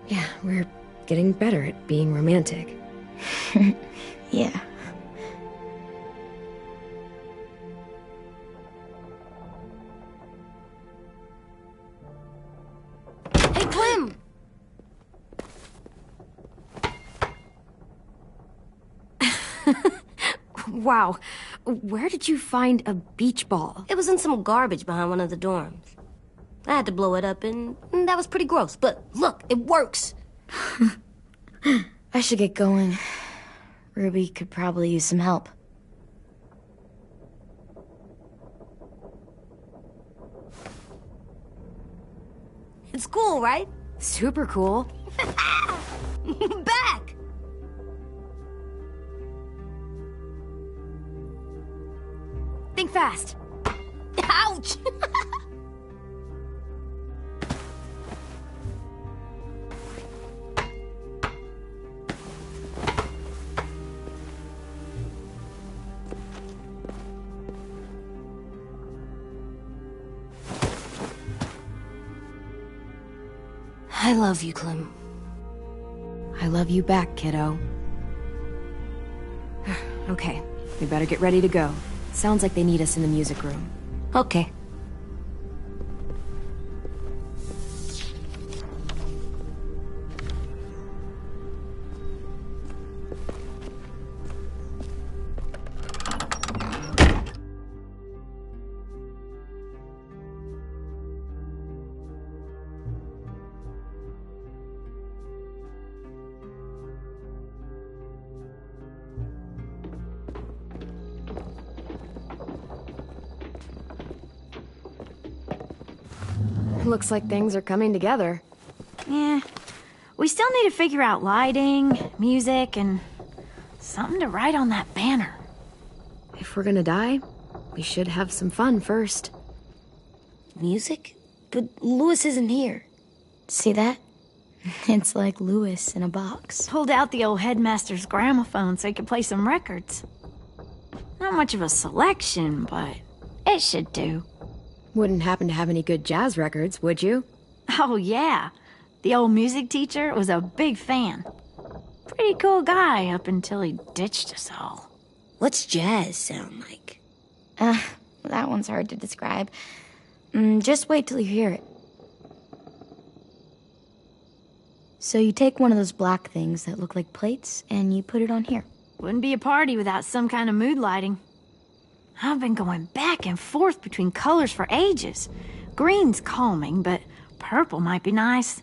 Yeah, we're getting better at being romantic. Yeah. Wow. Where did you find a beach ball? It was in some garbage behind one of the dorms. I had to blow it up, and that was pretty gross. But look, it works. I should get going. Ruby could probably use some help. It's cool, right? Super cool. Back! Think fast. Ouch! I love you, Clem. I love you back, kiddo. Okay, we better get ready to go. Sounds like they need us in the music room. Okay. Looks like things are coming together. Yeah. We still need to figure out lighting, music, and something to write on that banner. If we're gonna die, we should have some fun first. Music? But Louis isn't here. See that? It's like Louis in a box. Pulled out the old headmaster's gramophone so he could play some records. Not much of a selection, but it should do. Wouldn't happen to have any good jazz records, would you? Oh, yeah. The old music teacher was a big fan. Pretty cool guy up until he ditched us all. What's jazz sound like? That one's hard to describe. Just wait till you hear it. So you take one of those black things that look like plates, and you put it on here. Wouldn't be a party without some kind of mood lighting. I've been going back and forth between colors for ages. Green's calming, but purple might be nice.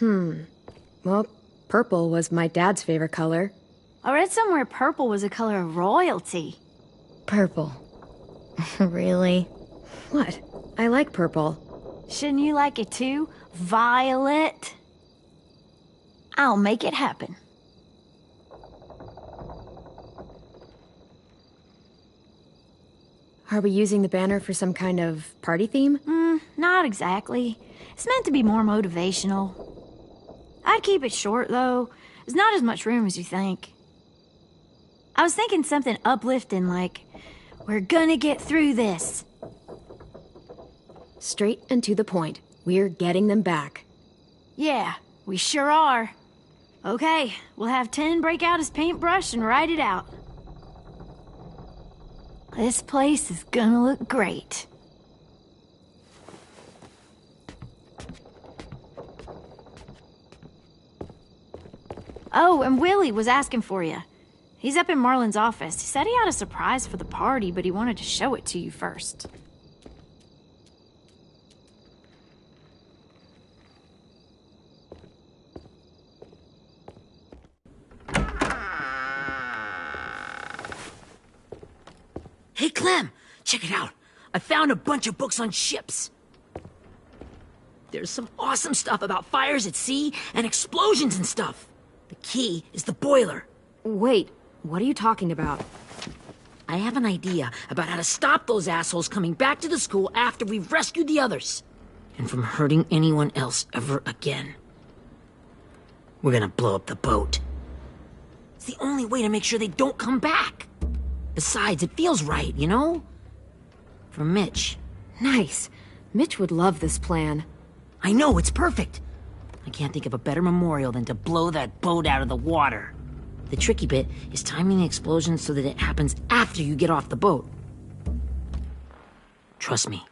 Well, purple was my dad's favorite color. I read somewhere purple was a color of royalty. Purple. Really? What? I like purple. Shouldn't you like it too? Violet? I'll make it happen. Are we using the banner for some kind of party theme? Not exactly. It's meant to be more motivational. I'd keep it short, though. There's not as much room as you think. I was thinking something uplifting like, we're gonna get through this. Straight and to the point. We're getting them back. Yeah, we sure are. Okay, we'll have 10 break out his paintbrush and write it out. This place is gonna look great. Oh, and Willie was asking for you. He's up in Marlin's office. He said he had a surprise for the party, but he wanted to show it to you first. Hey, Clem, check it out. I found a bunch of books on ships. There's some awesome stuff about fires at sea and explosions and stuff. The key is the boiler. Wait, what are you talking about? I have an idea about how to stop those assholes coming back to the school after we've rescued the others. And from hurting anyone else ever again. We're gonna blow up the boat. It's the only way to make sure they don't come back. Besides, it feels right, you know? For Mitch. Nice. Mitch would love this plan. I know, it's perfect. I can't think of a better memorial than to blow that boat out of the water. The tricky bit is timing the explosion so that it happens after you get off the boat. Trust me,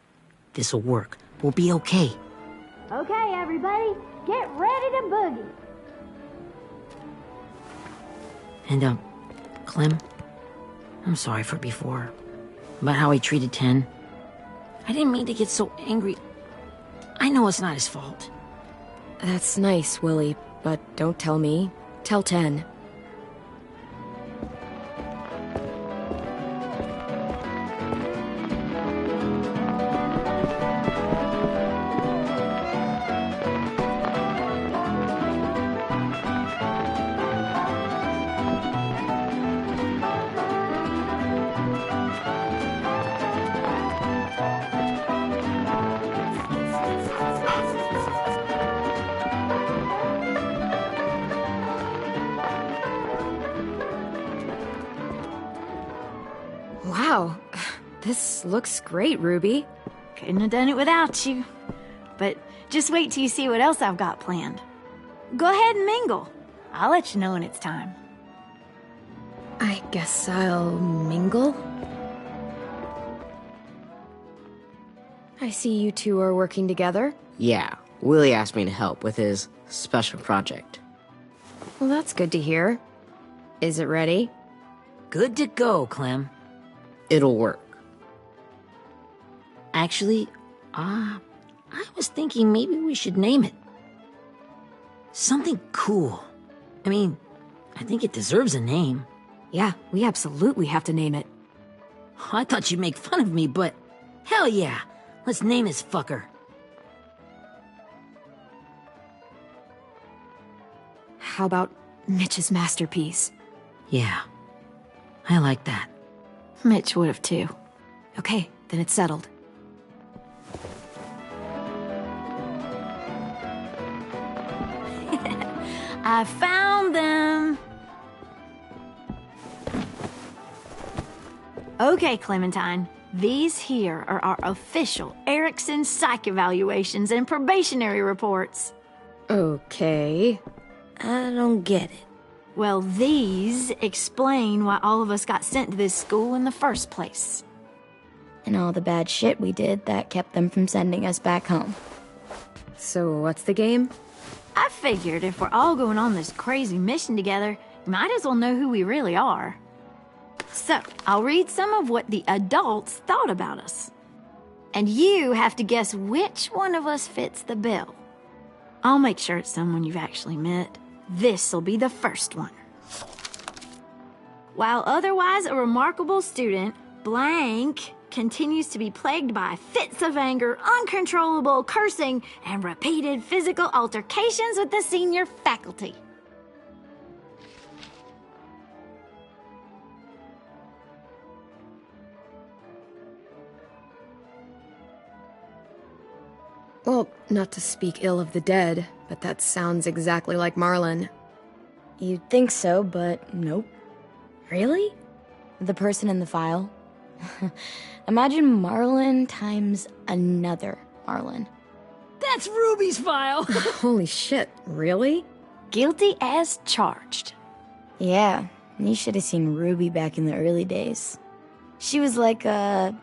this'll work. We'll be okay. Okay, everybody, get ready to boogie. And, Clem, I'm sorry for before. About how he treated Ten. I didn't mean to get so angry. I know it's not his fault. That's nice, Willie, but don't tell me. Tell 10. Wow, this looks great, Ruby. Couldn't have done it without you. But just wait till you see what else I've got planned. Go ahead and mingle. I'll let you know when it's time. I guess I'll mingle? I see you two are working together. Yeah, Willie asked me to help with his special project. Well, that's good to hear. Is it ready? Good to go, Clem. It'll work. Actually, I was thinking maybe we should name it. Something cool. I mean, I think it deserves a name. Yeah, we absolutely have to name it. I thought you'd make fun of me, but hell yeah. Let's name this fucker. How about Mitch's masterpiece? Yeah, I like that. Mitch would have too. Okay, then it's settled. I found them! Okay, Clementine. These here are our official Erickson psych evaluations and probationary reports. Okay. I don't get it. Well, these explain why all of us got sent to this school in the first place. And all the bad shit we did that kept them from sending us back home. So what's the game? I figured if we're all going on this crazy mission together, you might as well know who we really are. So, I'll read some of what the adults thought about us. And you have to guess which one of us fits the bill. I'll make sure it's someone you've actually met. This'll be the first one. While otherwise a remarkable student, blank continues to be plagued by fits of anger, uncontrollable cursing, and repeated physical altercations with the senior faculty. Well, not to speak ill of the dead, but that sounds exactly like Marlon. You'd think so, but nope. Really? The person in the file. Imagine Marlon times another Marlon. That's Ruby's file! Holy shit, really? Guilty as charged. Yeah, you should have seen Ruby back in the early days. She was like a...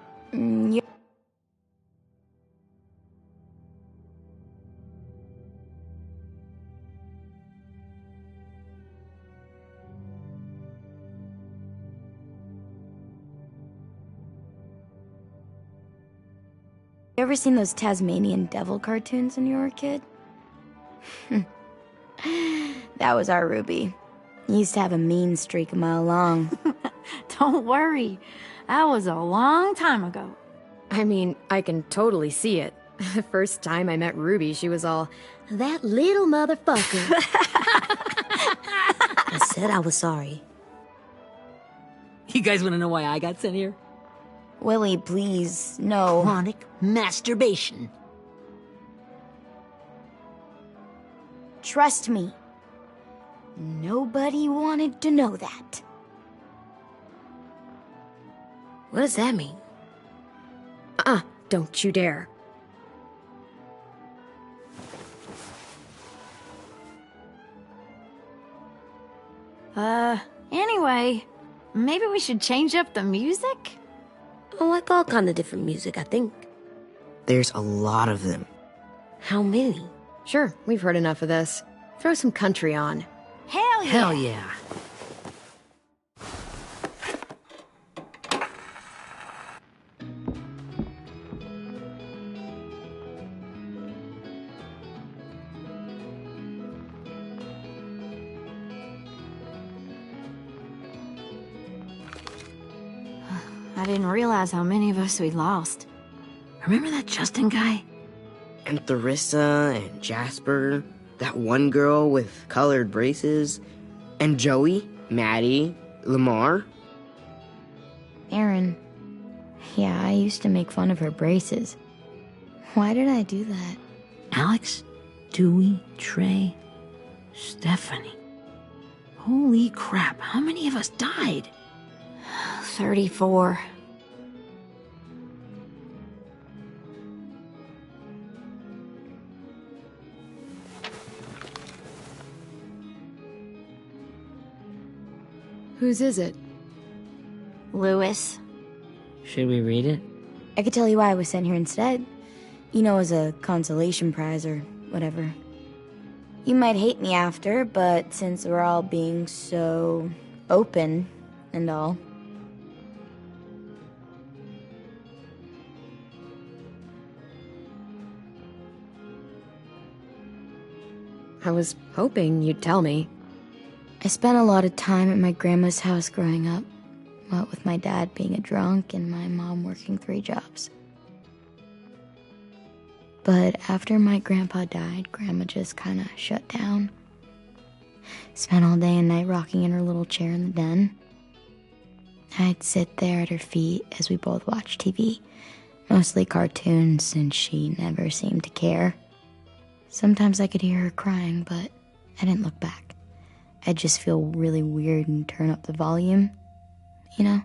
You ever seen those Tasmanian devil cartoons when you were a kid? That was our Ruby. He used to have a mean streak a mile long. Don't worry. That was a long time ago. I mean, I can totally see it. The first time I met Ruby, she was all, "That little motherfucker." I said I was sorry. You guys want to know why I got sent here? Willie, please, no. Chronic masturbation. Trust me. Nobody wanted to know that. What does that mean? Don't you dare. Anyway, maybe we should change up the music? I like all kind of different music, I think. There's a lot of them. How many? Sure, we've heard enough of this. Throw some country on. Hell yeah! Hell yeah. I didn't realize how many of us we'd lost. Remember that Justin guy? And Theresa and Jasper, that one girl with colored braces, and Joey, Maddie, Lamar. Erin. Yeah, I used to make fun of her braces. Why did I do that? Alex, Dewey, Trey, Stephanie. Holy crap, how many of us died? 34. Whose is it? Lewis. Should we read it? I could tell you why I was sent here instead. You know, as a consolation prize or whatever. You might hate me after, but since we're all being so open and all. I was hoping you'd tell me. I spent a lot of time at my grandma's house growing up. What with my dad being a drunk and my mom working 3 jobs. But after my grandpa died, Grandma just kind of shut down. Spent all day and night rocking in her little chair in the den. I'd sit there at her feet as we both watched TV. Mostly cartoons, since she never seemed to care. Sometimes I could hear her crying, but I didn't look back. I'd just feel really weird and turn up the volume, you know?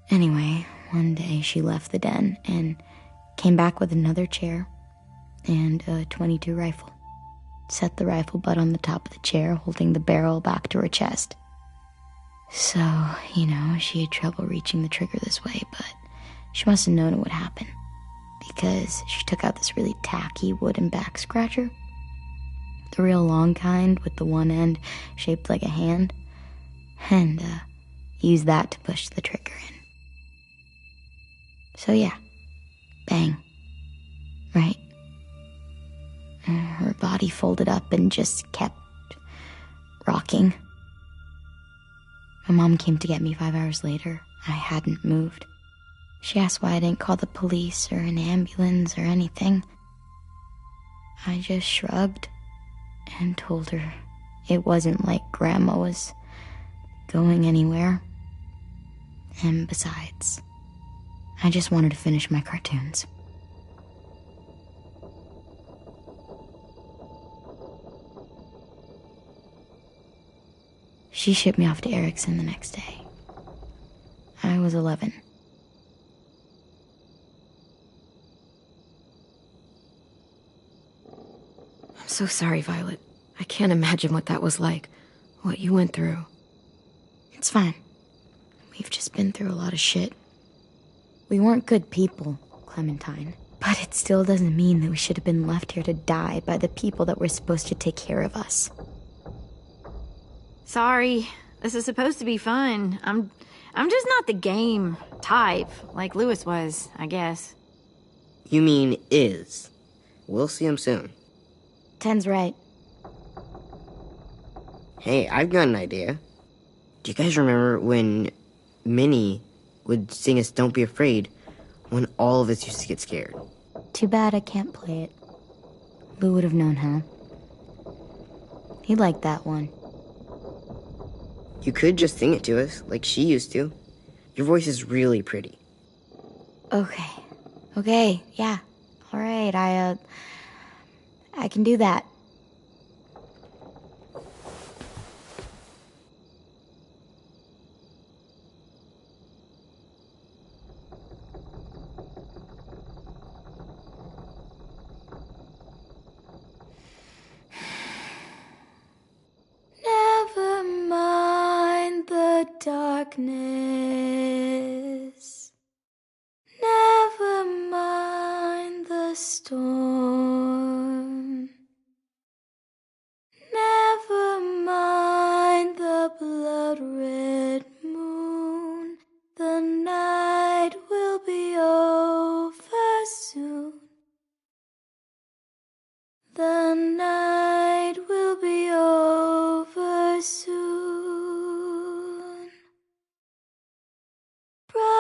Anyway, one day she left the den and came back with another chair and a .22 rifle. Set the rifle butt on the top of the chair, holding the barrel back to her chest. So, you know, she had trouble reaching the trigger this way, but she must have known it would happen, because she took out this really tacky wooden back scratcher. The real long kind with the one end shaped like a hand, and used that to push the trigger in. So yeah, bang, right? Her body folded up and just kept rocking. My mom came to get me 5 hours later. I hadn't moved. She asked why I didn't call the police or an ambulance or anything. I just shrugged and told her it wasn't like Grandma was going anywhere. And besides, I just wanted to finish my cartoons. She shipped me off to Erickson the next day. I was 11. I'm so sorry, Violet. I can't imagine what that was like. What you went through. It's fine. We've just been through a lot of shit. We weren't good people, Clementine. But it still doesn't mean that we should have been left here to die by the people that were supposed to take care of us. Sorry. This is supposed to be fun. I'm just not the game type, like Lewis was, I guess. You mean is. We'll see him soon. Ten's right. Hey, I've got an idea. Do you guys remember when Minnie would sing us Don't Be Afraid when all of us used to get scared? Too bad I can't play it. Lou would have known how. He liked that one. You could just sing it to us, like she used to. Your voice is really pretty. Okay, yeah. All right, I can do that. Never mind the darkness. Never mind the storm. Never mind the blood-red moon. The night will be over soon. The night will be over soon. Bright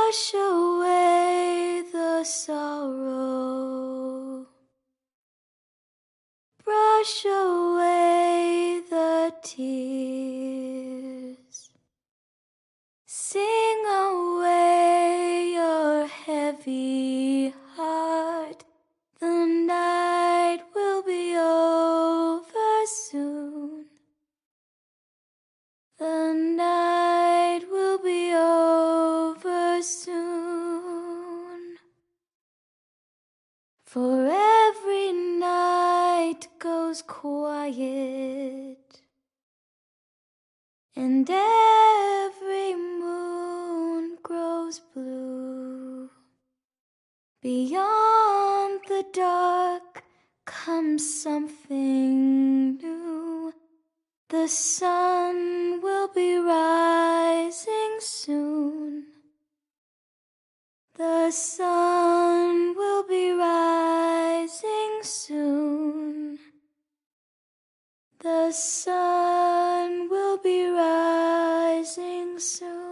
tears. Sing away your heavy heart. The night will be over soon. The night will be over soon. For every night goes quiet, and every moon grows blue. Beyond the dark comes something new. The sun will be rising soon. The sun will be rising soon. The sun will be rising soon.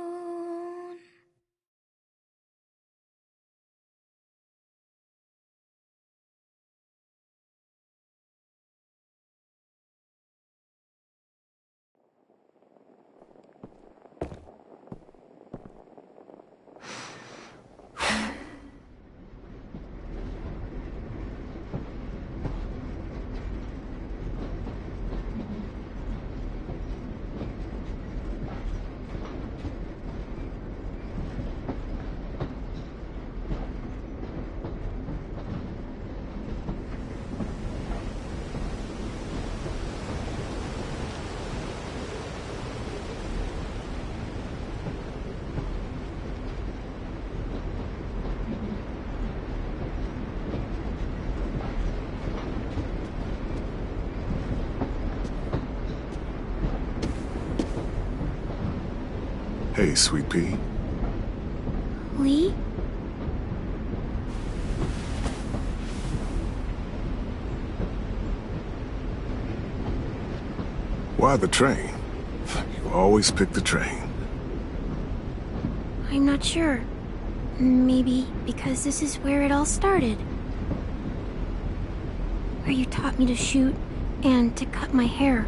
Hey, Sweet Pea. Lee? Why the train? You always pick the train. I'm not sure. Maybe because this is where it all started. Where you taught me to shoot and to cut my hair.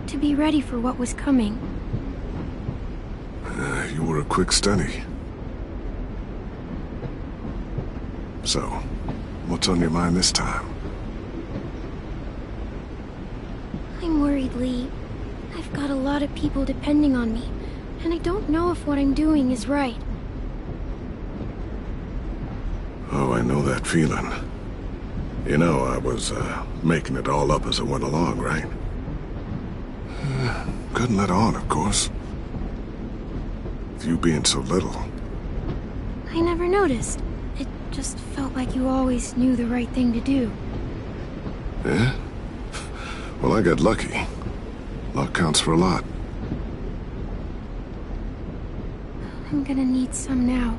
To be ready for what was coming. You were a quick study. So, what's on your mind this time? I'm worried, Lee. I've got a lot of people depending on me, and I don't know if what I'm doing is right. Oh, I know that feeling. You know, I was, making it all up as I went along, right? Couldn't let on, of course. With you being so little. I never noticed. It just felt like you always knew the right thing to do. Yeah? Well, I got lucky. Luck counts for a lot. I'm gonna need some now.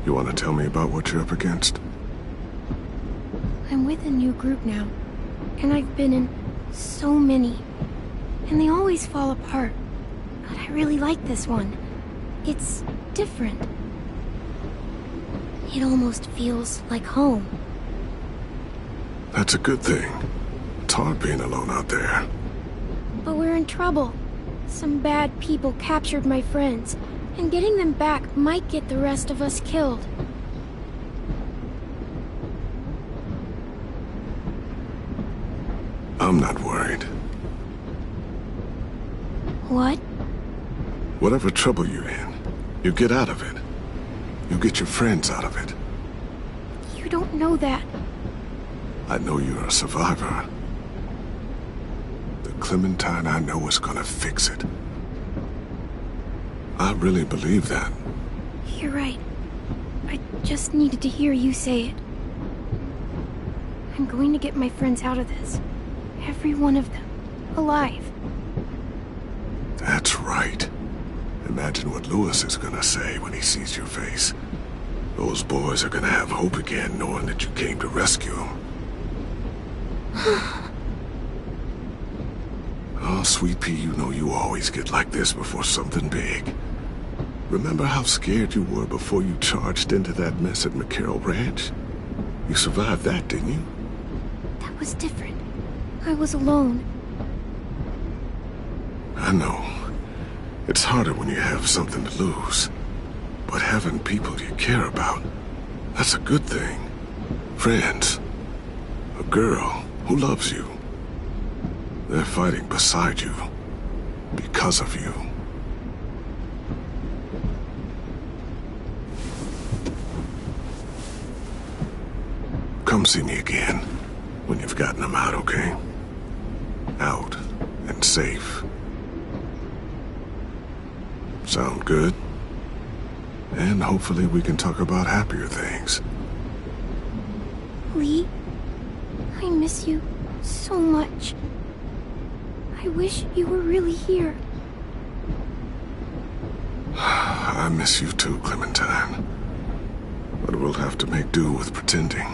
You want to tell me about what you're up against? I'm with a new group now, and I've been in so many, and they always fall apart. But I really like this one. It's different. It almost feels like home. That's a good thing. It's hard being alone out there. But we're in trouble. Some bad people captured my friends, and getting them back might get the rest of us killed. I'm not worried. What? Whatever trouble you're in, you get out of it. You get your friends out of it. You don't know that. I know you're a survivor. The Clementine I know is gonna fix it. I really believe that. You're right. I just needed to hear you say it. I'm going to get my friends out of this. Every one of them. Alive. That's right. Imagine what Lewis is gonna say when he sees your face. Those boys are gonna have hope again, knowing that you came to rescue them. Oh, Sweet Pea, you know you always get like this before something big. Remember how scared you were before you charged into that mess at McCarroll Ranch? You survived that, didn't you? That was different. I was alone, I know. It's harder when you have something to lose. But having people you care about, that's a good thing. Friends. A girl who loves you. They're fighting beside you. Because of you. Come see me again when you've gotten them out, okay? Out and safe. Sound good? And hopefully we can talk about happier things. Lee, I miss you so much. I wish you were really here. I miss you too, Clementine. But we'll have to make do with pretending.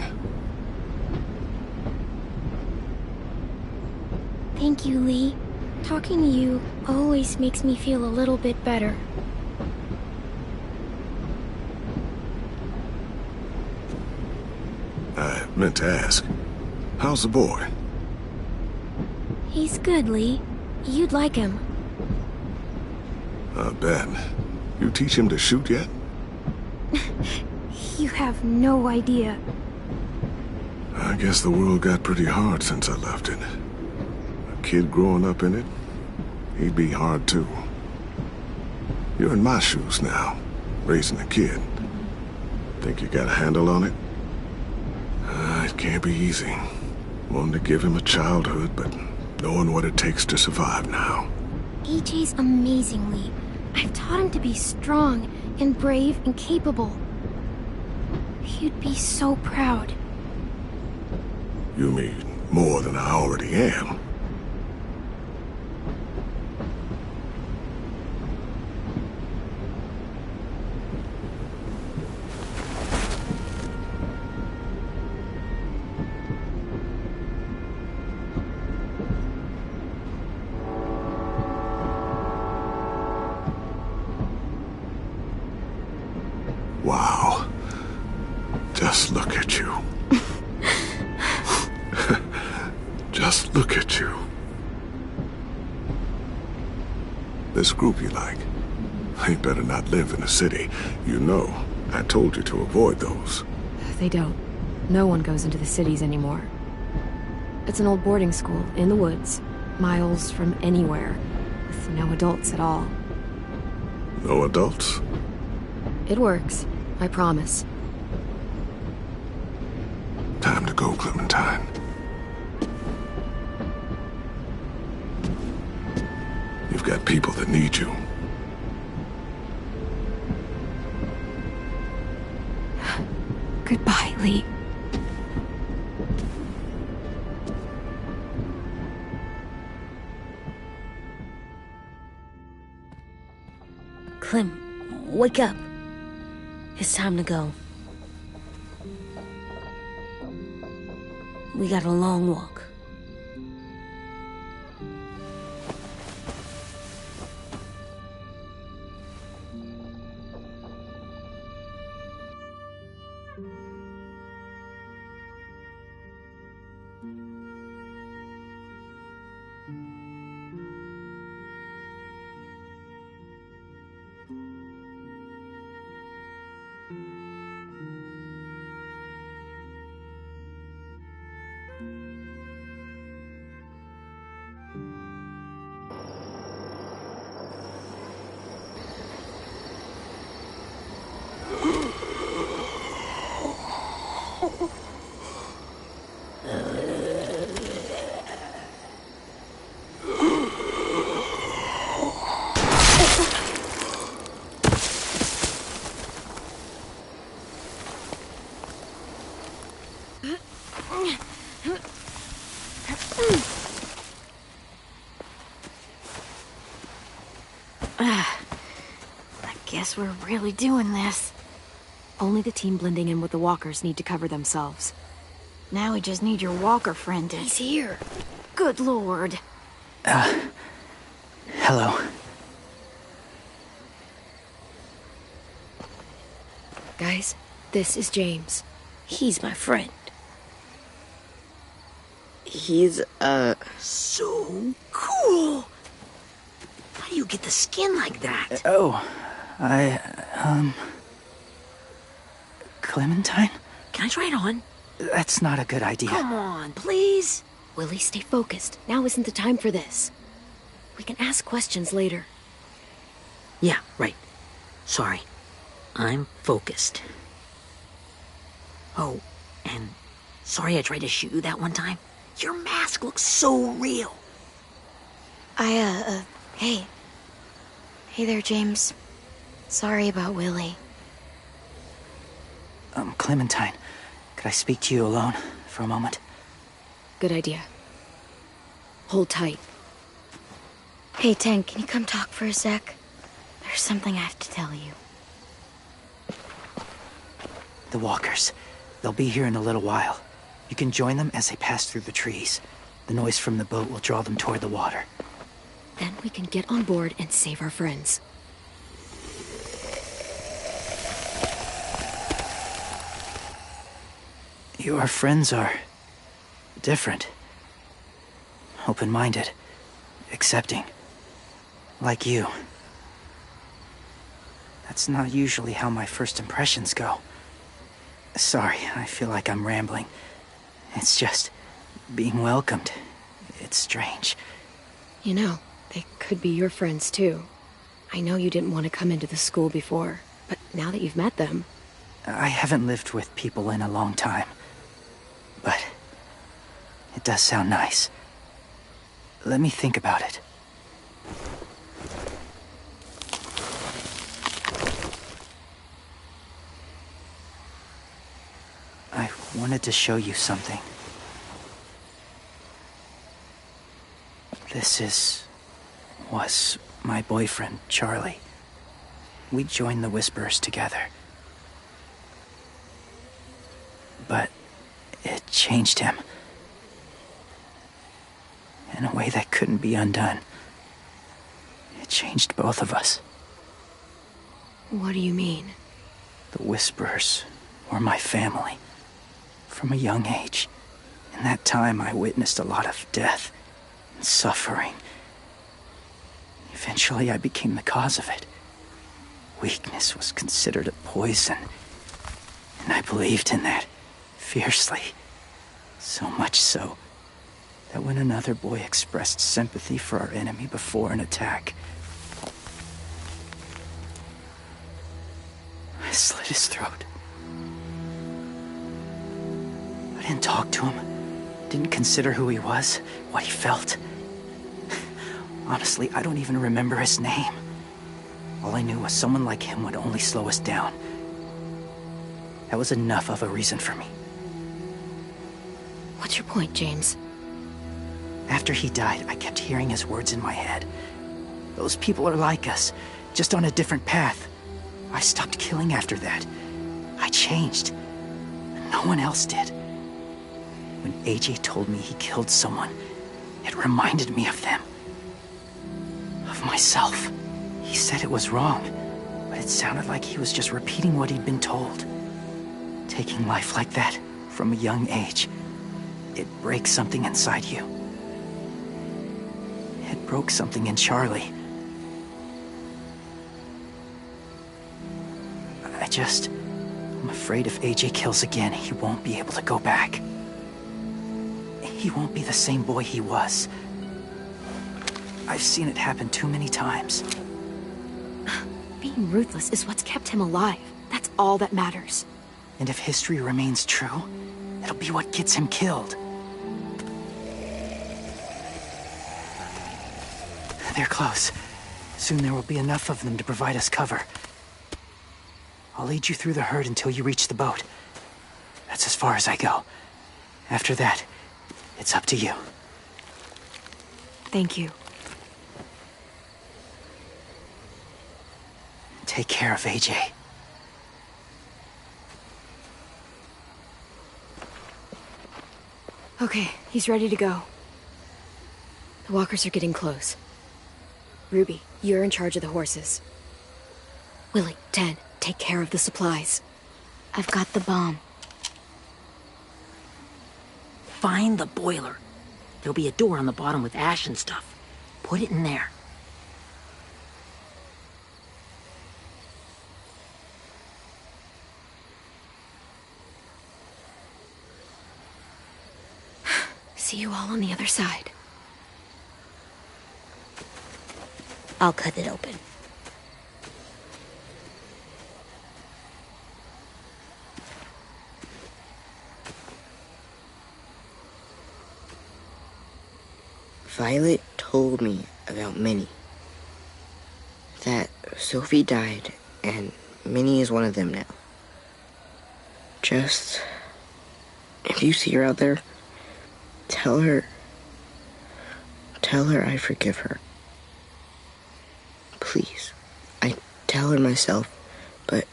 Thank you, Lee. Talking to you always makes me feel a little bit better. I meant to ask, how's the boy? He's good, Lee. You'd like him. I bet. You teach him to shoot yet? You have no idea. I guess the world got pretty hard since I left it. A kid growing up in it, he'd be hard too. You're in my shoes now, raising a kid. Think you got a handle on it? It can't be easy. Wanting to give him a childhood, but knowing what it takes to survive now. AJ's amazing, Lee. I've taught him to be strong and brave and capable. You'd be so proud. You mean more than I already am? Wow. Just look at you. Just look at you. This group you like, they better not live in the city. You know, I told you to avoid those. They don't. No one goes into the cities anymore. It's an old boarding school in the woods, miles from anywhere, with no adults at all. No adults? It works, I promise. Time to go, Clementine. You've got people that need you. Goodbye, Lee. Clem, wake up. It's time to go. We got a long walk. Guess we're really doing this. Only the team blending in with the walkers need to cover themselves. Now we just need your walker friend to... He's here. Good lord. Hello. Guys, this is James. He's my friend. He's, So cool. you get the skin like that? Clementine? Can I try it on? That's not a good idea. Come on, please. Willie, stay focused. Now isn't the time for this. We can ask questions later. Yeah, right. Sorry. I'm focused. Oh, and sorry I tried to shoot you that one time. Your mask looks so real. Hey. Hey there, James. Sorry about Willie. Clementine, could I speak to you alone for a moment? Good idea. Hold tight. Hey, Tank, can you come talk for a sec? There's something I have to tell you. The walkers. They'll be here in a little while. You can join them as they pass through the trees. The noise from the boat will draw them toward the water. Then we can get on board and save our friends. Your friends are different. Open-minded. Accepting. Like you. That's not usually how my first impressions go. Sorry, I feel like I'm rambling. It's just being welcomed. It's strange. You know, they could be your friends too. I know you didn't want to come into the school before, but now that you've met them... I haven't lived with people in a long time. But it does sound nice. Let me think about it. I wanted to show you something. This was my boyfriend, Charlie. We joined the Whisperers together. But it changed him. In a way that couldn't be undone. It changed both of us. What do you mean? The Whisperers were my family. From a young age. In that time, I witnessed a lot of death and suffering. Eventually, I became the cause of it. Weakness was considered a poison. And I believed in that fiercely. So much so that when another boy expressed sympathy for our enemy before an attack, I slit his throat. I didn't talk to him, didn't consider who he was, what he felt. Honestly, I don't even remember his name. All I knew was someone like him would only slow us down. That was enough of a reason for me. What's your point, James? After he died, I kept hearing his words in my head. Those people are like us, just on a different path. I stopped killing after that. I changed. No one else did. When AJ told me he killed someone, it reminded me of them. Of myself. He said it was wrong, but it sounded like he was just repeating what he'd been told. Taking life like that, from a young age, it breaks something inside you. It broke something in Charlie. I'm afraid if AJ kills again, he won't be able to go back. He won't be the same boy he was. I've seen it happen too many times. Being ruthless is what's kept him alive. That's all that matters. And if history remains true, it'll be what gets him killed. They're close. Soon there will be enough of them to provide us cover. I'll lead you through the herd until you reach the boat. That's as far as I go. After that, it's up to you. Thank you. Take care of AJ. Okay, he's ready to go. The walkers are getting close. Ruby, you're in charge of the horses. Willie, Ted, take care of the supplies. I've got the bomb. Find the boiler. There'll be a door on the bottom with ash and stuff. Put it in there. wall on the other side. I'll cut it open. Violet told me about Minnie. That Sophie died, and Minnie is one of them now. Just, if you see her out there, tell her I forgive her. Please. I tell her myself, but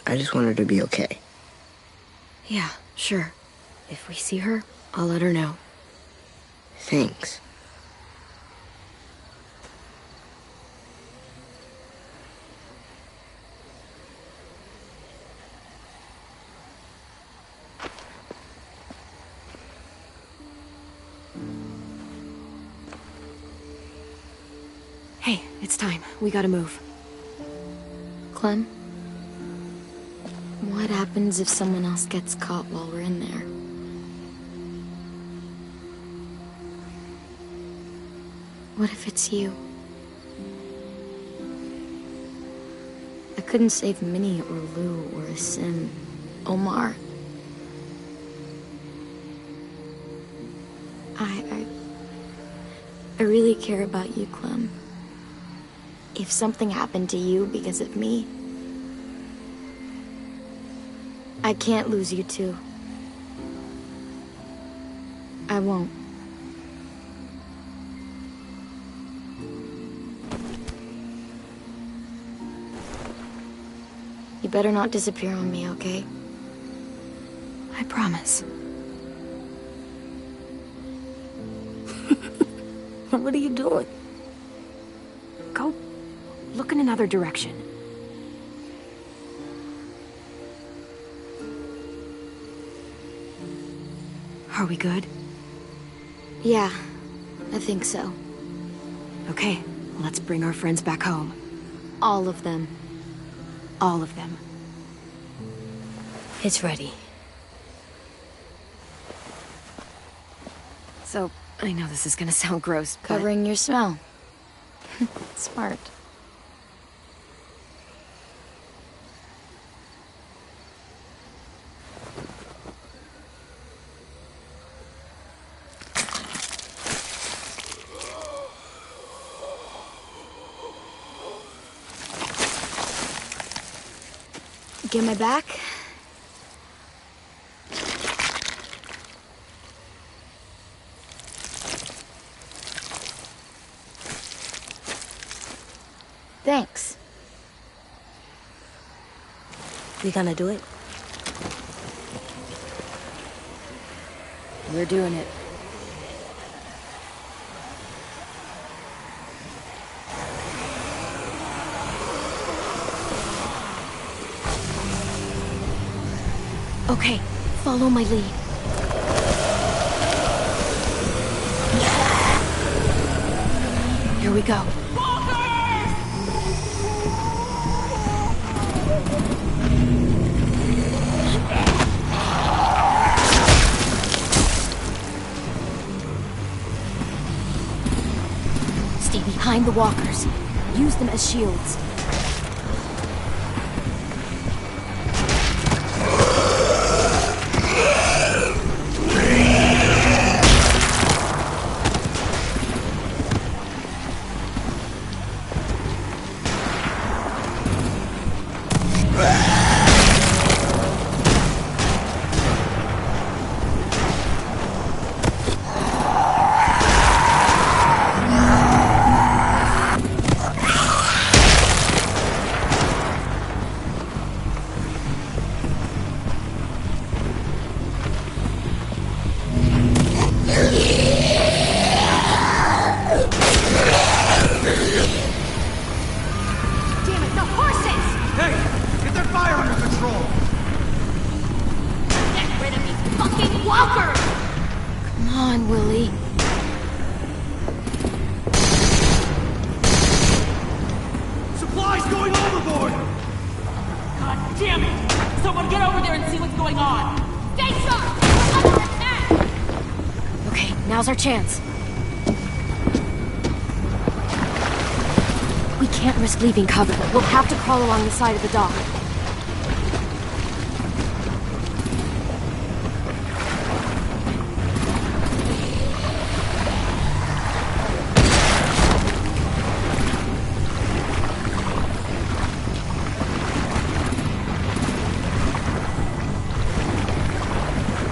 I just want her to be okay. Yeah, sure. If we see her, I'll let her know. Thanks. Hey, it's time. We gotta move. Clem? What happens if someone else gets caught while we're in there? What if it's you? I couldn't save Minnie or Lou or Sim, Omar. I really care about you, Clem. If something happened to you because of me, I can't lose you too. I won't. You better not disappear on me, okay? I promise. What are you doing? Go look in another direction. Are we good? Yeah, I think so. Okay, let's bring our friends back home. All of them. All of them. It's ready. So, I know this is gonna sound gross, but... Covering your smell. Smart. Get my back? Thanks. We gonna do it? We're doing it. Okay, follow my lead. Here we go. Stay behind the walkers. Use them as shields. Now's our chance. We can't risk leaving cover. We'll have to crawl along the side of the dock.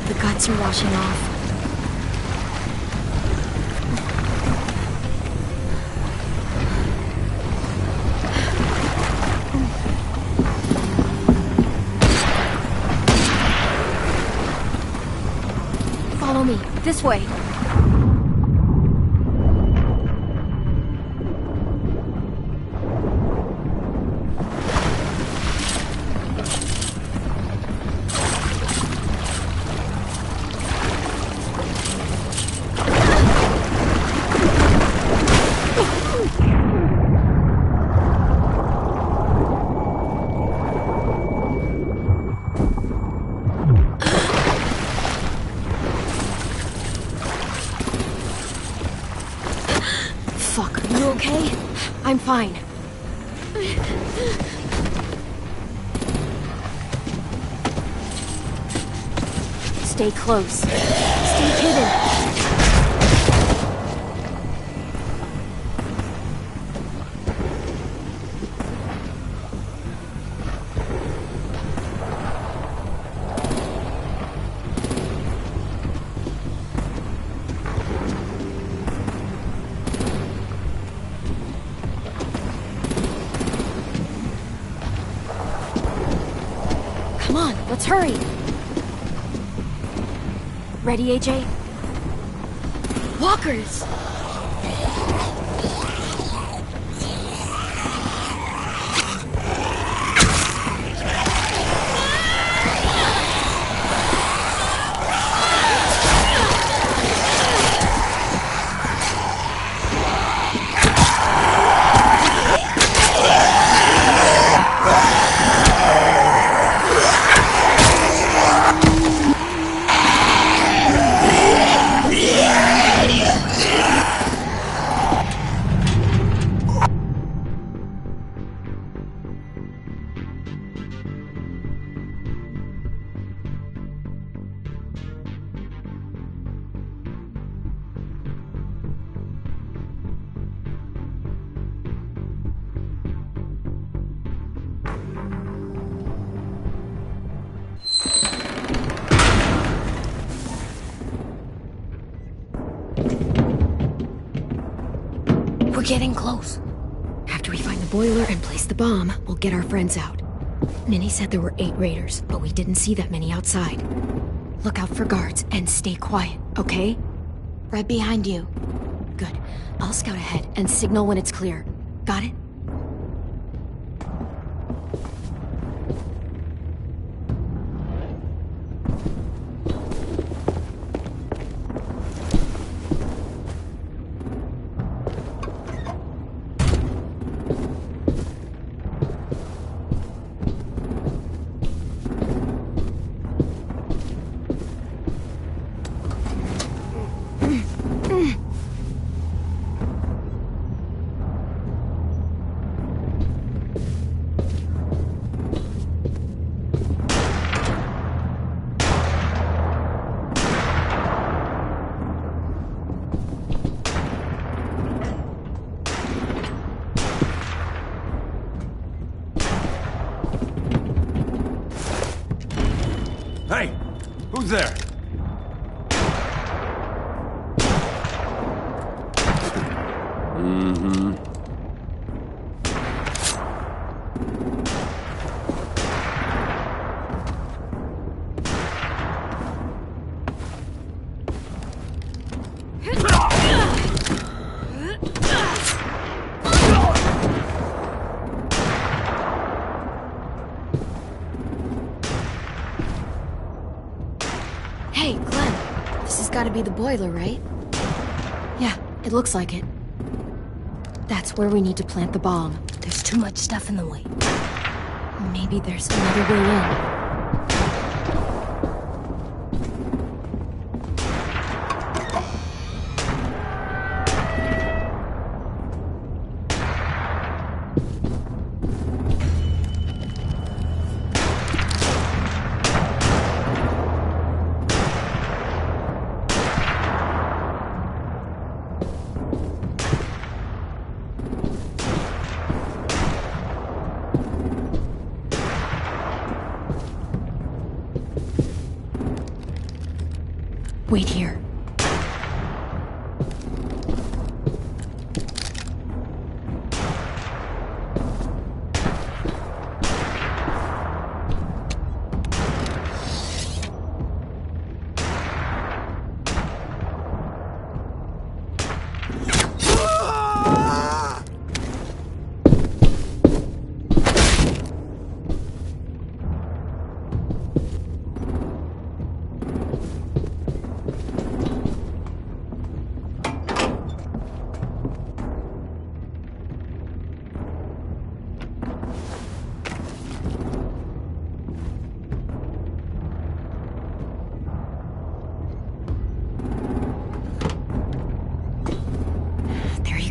The guts are washing off. Follow me. This way. Fuck, are you okay? I'm fine. Stay close. Stay hidden. Come on, let's hurry. Ready, AJ? Walkers! We're getting close. After we find the boiler and place the bomb, we'll get our friends out. Minnie said there were 8 raiders, but we didn't see that many outside. Look out for guards and stay quiet, okay? Right behind you. Good. I'll scout ahead and signal when it's clear. Got it? Hey! Who's there? Mm-hmm. Hey, Glenn. This has got to be the boiler, right? Yeah, it looks like it. That's where we need to plant the bomb. There's too much stuff in the way. Maybe there's another way in. Wait here.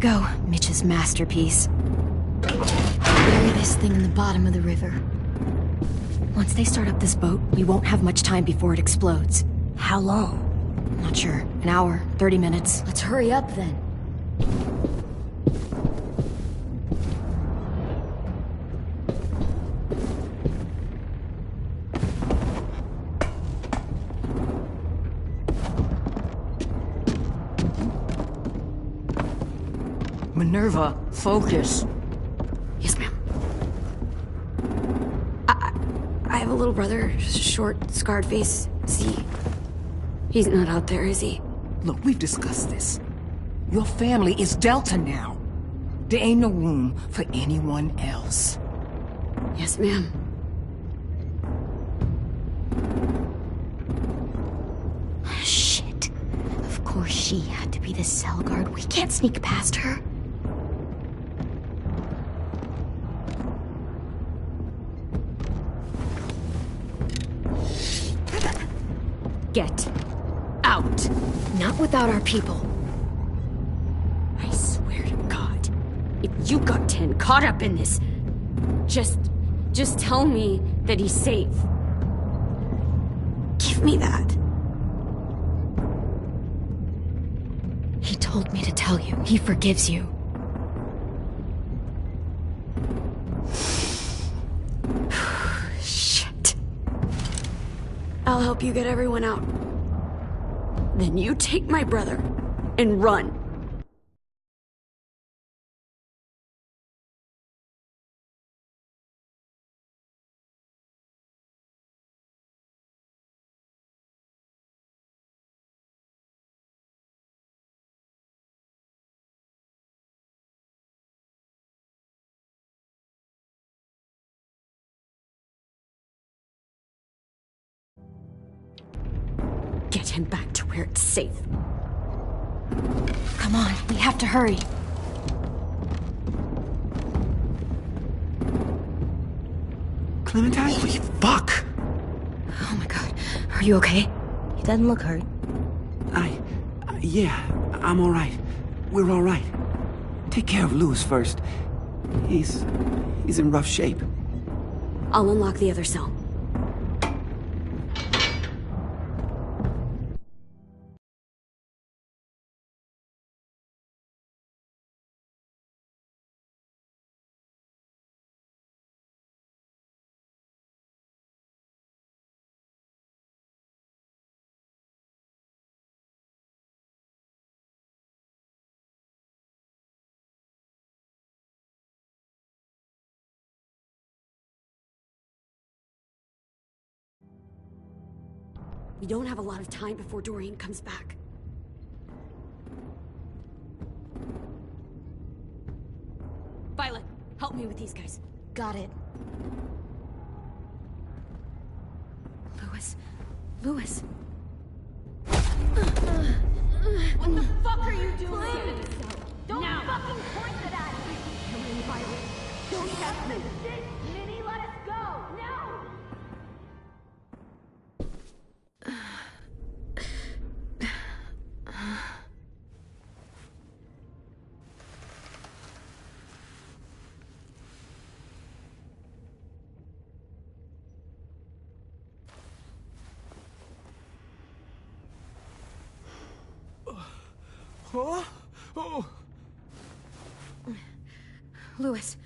Go, Mitch's masterpiece. Bury this thing in the bottom of the river. Once they start up this boat, we won't have much time before it explodes. How long? Not sure. An hour, 30 minutes. Let's hurry up then. Minerva, focus. Yes, ma'am. I have a little brother, short, scarred face. He's not out there, is he? Look, we've discussed this. Your family is Delta now. There ain't no room for anyone else. Yes, ma'am. Shit. Of course she had to be the cell guard. We can't sneak past her. Get out. Not without our people. I swear to God, if you got 10 caught up in this, just tell me that he's safe. Give me that. He told me to tell you. He forgives you. Shit. I'll help you get everyone out. Then you take my brother and run. Get him back to where it's safe. Come on, we have to hurry. Clementine? Holy fuck! Oh my god. Are you okay? He doesn't look hurt. Yeah, I'm alright. We're alright. Take care of Louis first. He's in rough shape. I'll unlock the other cell. We don't have a lot of time before Doreen comes back. Violet, help me with these guys. Got it. Louis. What the fuck are you doing? Don't fucking point it at me! Come in, Violet. Don't have this shit! Minnie, let us go! No! Oh! Oh! Louis.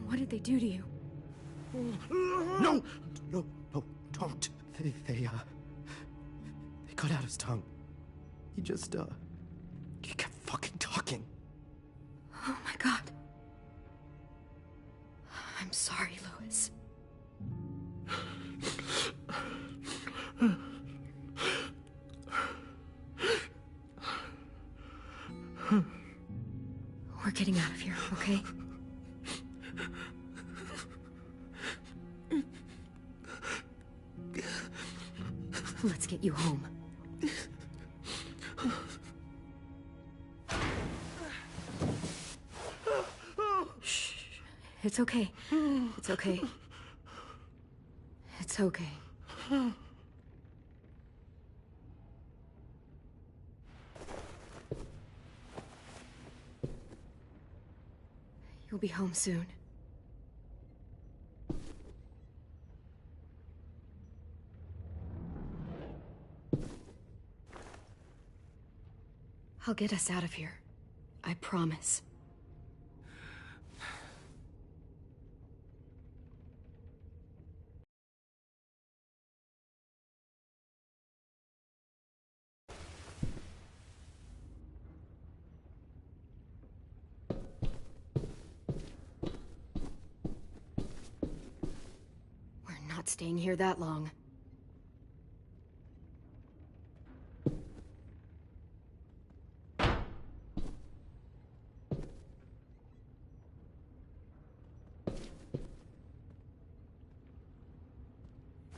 What did they do to you? No! No, don't. They cut out his tongue. He just, he kept fucking talking. Oh my god. I'm sorry, Louis. We're getting out of here, okay? Let's get you home. Shh. It's okay. It's okay. It's okay. You'll be home soon. I'll get us out of here. I promise. We're not staying here that long.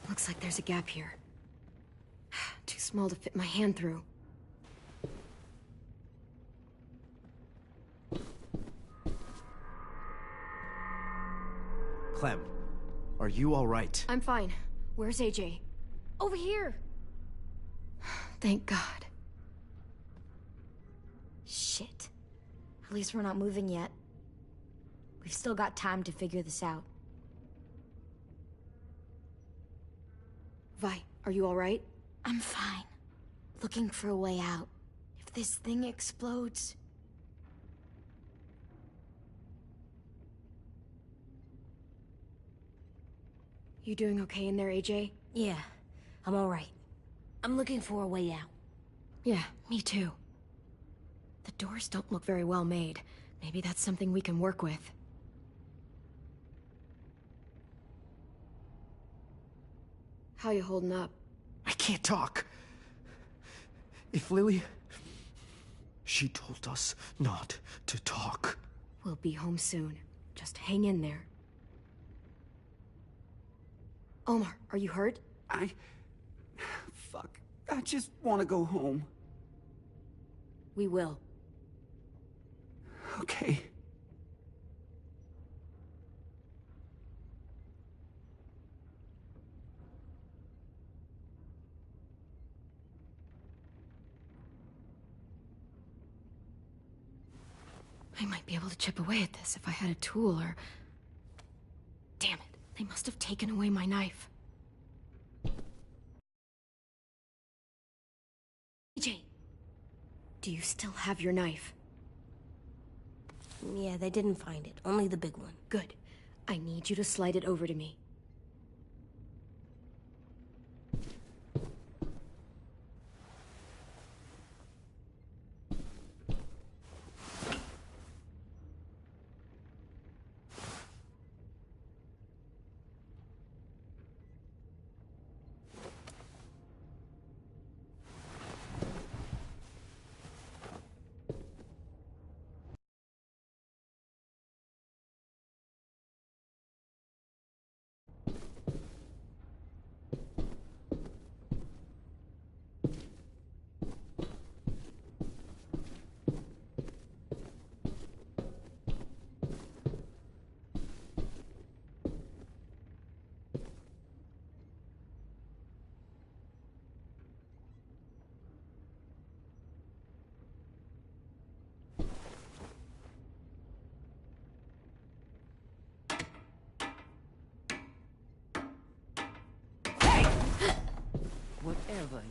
Looks like there's a gap here. Too small to fit my hand through. Clem, are you all right? I'm fine. Where's AJ? Over here! Thank God. Shit. At least we're not moving yet. We've still got time to figure this out. Vi, are you all right? I'm fine. Looking for a way out. If this thing explodes... You doing okay in there, AJ? Yeah, I'm alright. I'm looking for a way out. Yeah, me too. The doors don't look very well made. Maybe that's something we can work with. How you holding up? I can't talk. If Lily... She told us not to talk. We'll be home soon. Just hang in there. Omar, are you hurt? Fuck. I just want to go home. We will. Okay. I might be able to chip away at this if I had a tool or... Damn it. They must have taken away my knife. AJ! Do you still have your knife? Yeah, they didn't find it. Only the big one. Good. I need you to slide it over to me.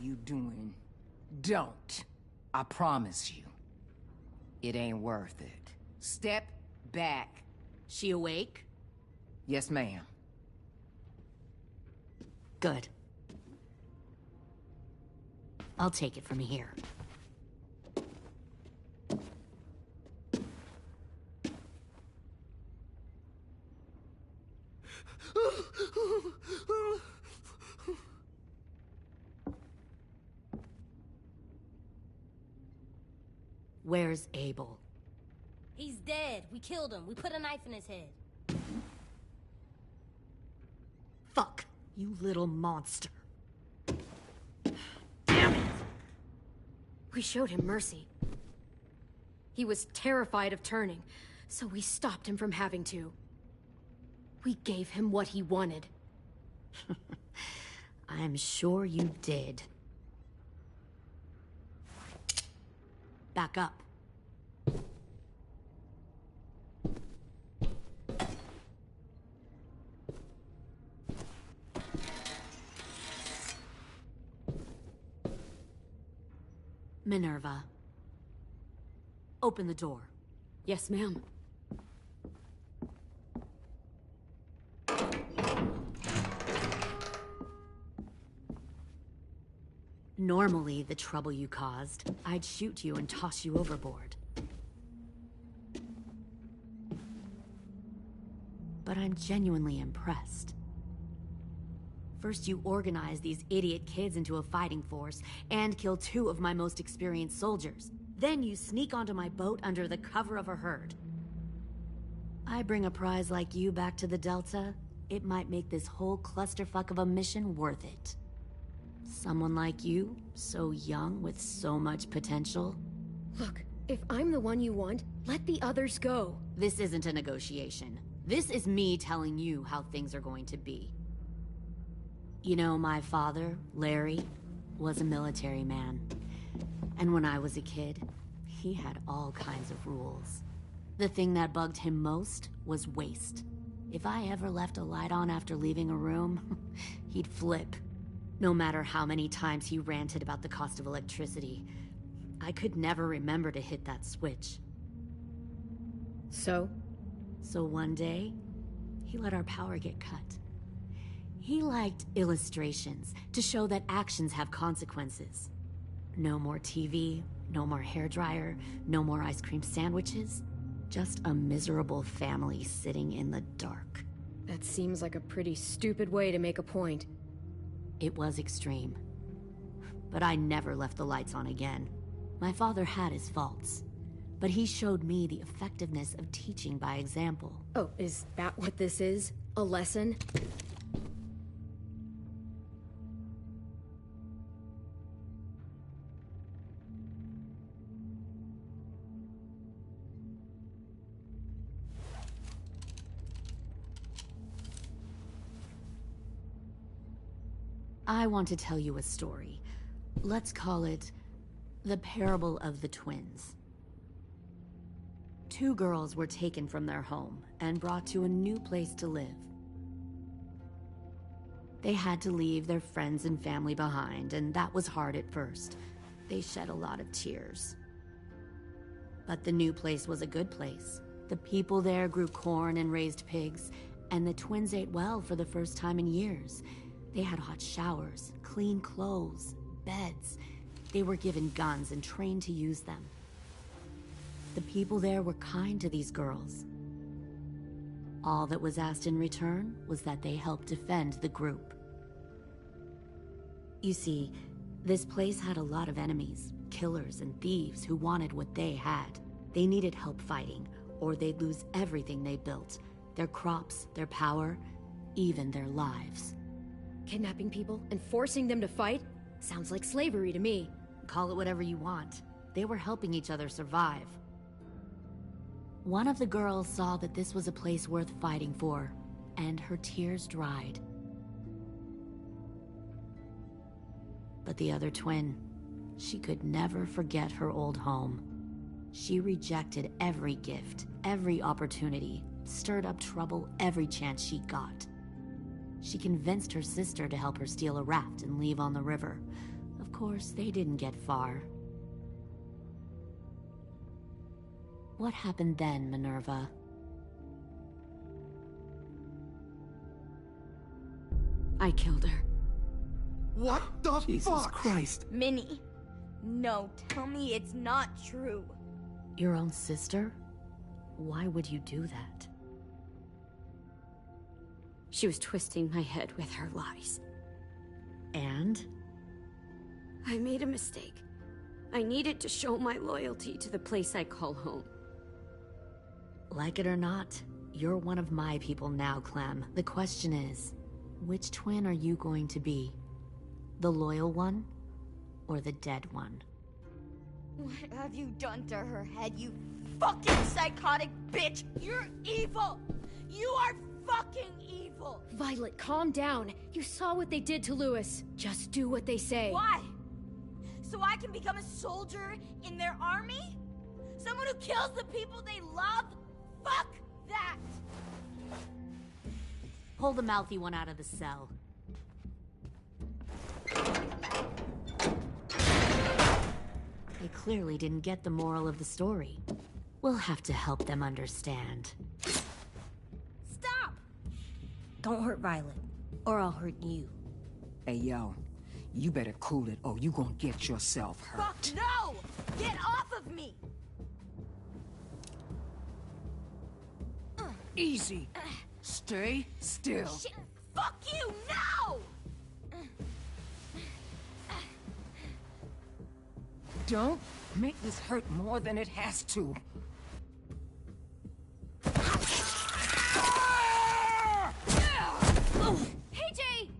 you doing? Don't. I promise you. It ain't worth it. Step back. She awake? Yes, ma'am. Good. I'll take it from here. Where's Abel? He's dead. We killed him. We put a knife in his head. Fuck, you little monster. We showed him mercy. He was terrified of turning, so we stopped him from having to. We gave him what he wanted. I'm sure you did. Back up. Minerva. Open the door. Yes, ma'am. Normally, the trouble you caused, I'd shoot you and toss you overboard. But I'm genuinely impressed. First, you organize these idiot kids into a fighting force and kill 2 of my most experienced soldiers. Then you sneak onto my boat under the cover of a herd. I bring a prize like you back to the Delta, it might make this whole clusterfuck of a mission worth it. Someone like you, so young with so much potential. Look, if I'm the one you want, let the others go. This isn't a negotiation. This is me telling you how things are going to be. You know, my father, Larry, was a military man. And when I was a kid, he had all kinds of rules. The thing that bugged him most was waste. If I ever left a light on after leaving a room, he'd flip. No matter how many times he ranted about the cost of electricity, I could never remember to hit that switch. So one day, he let our power get cut. He liked illustrations to show that actions have consequences. No more TV, no more hairdryer, no more ice cream sandwiches. Just a miserable family sitting in the dark. That seems like a pretty stupid way to make a point. It was extreme. But I never left the lights on again. My father had his faults, but he showed me the effectiveness of teaching by example. Oh, is that what this is? A lesson? I want to tell you a story. Let's call it the parable of the twins. 2 girls were taken from their home and brought to a new place to live. They had to leave their friends and family behind, and that was hard at first. They shed a lot of tears. But the new place was a good place. The people there grew corn and raised pigs, and the twins ate well for the first time in years. They had hot showers, clean clothes, beds. They were given guns and trained to use them. The people there were kind to these girls. All that was asked in return was that they help defend the group. You see, this place had a lot of enemies, killers and thieves who wanted what they had. They needed help fighting, or they'd lose everything they built. Their crops, their power, even their lives. Kidnapping people and forcing them to fight? Sounds like slavery to me. Call it whatever you want. They were helping each other survive. One of the girls saw that this was a place worth fighting for, and her tears dried. But the other twin, she could never forget her old home. She rejected every gift, every opportunity, stirred up trouble every chance she got. She convinced her sister to help her steal a raft and leave on the river. Of course, they didn't get far. What happened then, Minerva? I killed her. What the Jesus fuck? Christ. Minnie, no, tell me it's not true. Your own sister? Why would you do that? She was twisting my head with her lies. And? I made a mistake. I needed to show my loyalty to the place I call home. Like it or not, you're one of my people now, Clem. The question is, which twin are you going to be? The loyal one, or the dead one? What have you done to her head, you fucking psychotic bitch? You're evil! You are fucking evil! Violet, calm down. You saw what they did to Lewis. Just do what they say. Why? So I can become a soldier in their army? Someone who kills the people they love? Fuck that! Pull the mouthy one out of the cell. They clearly didn't get the moral of the story. We'll have to help them understand. Stop! Don't hurt Violet, or I'll hurt you. Hey, yo. You better cool it, or you gonna get yourself hurt. Fuck no! Get off of me! Easy. Stay still. Shit. Fuck you, no! Don't make this hurt more than it has to. Hey, Jay!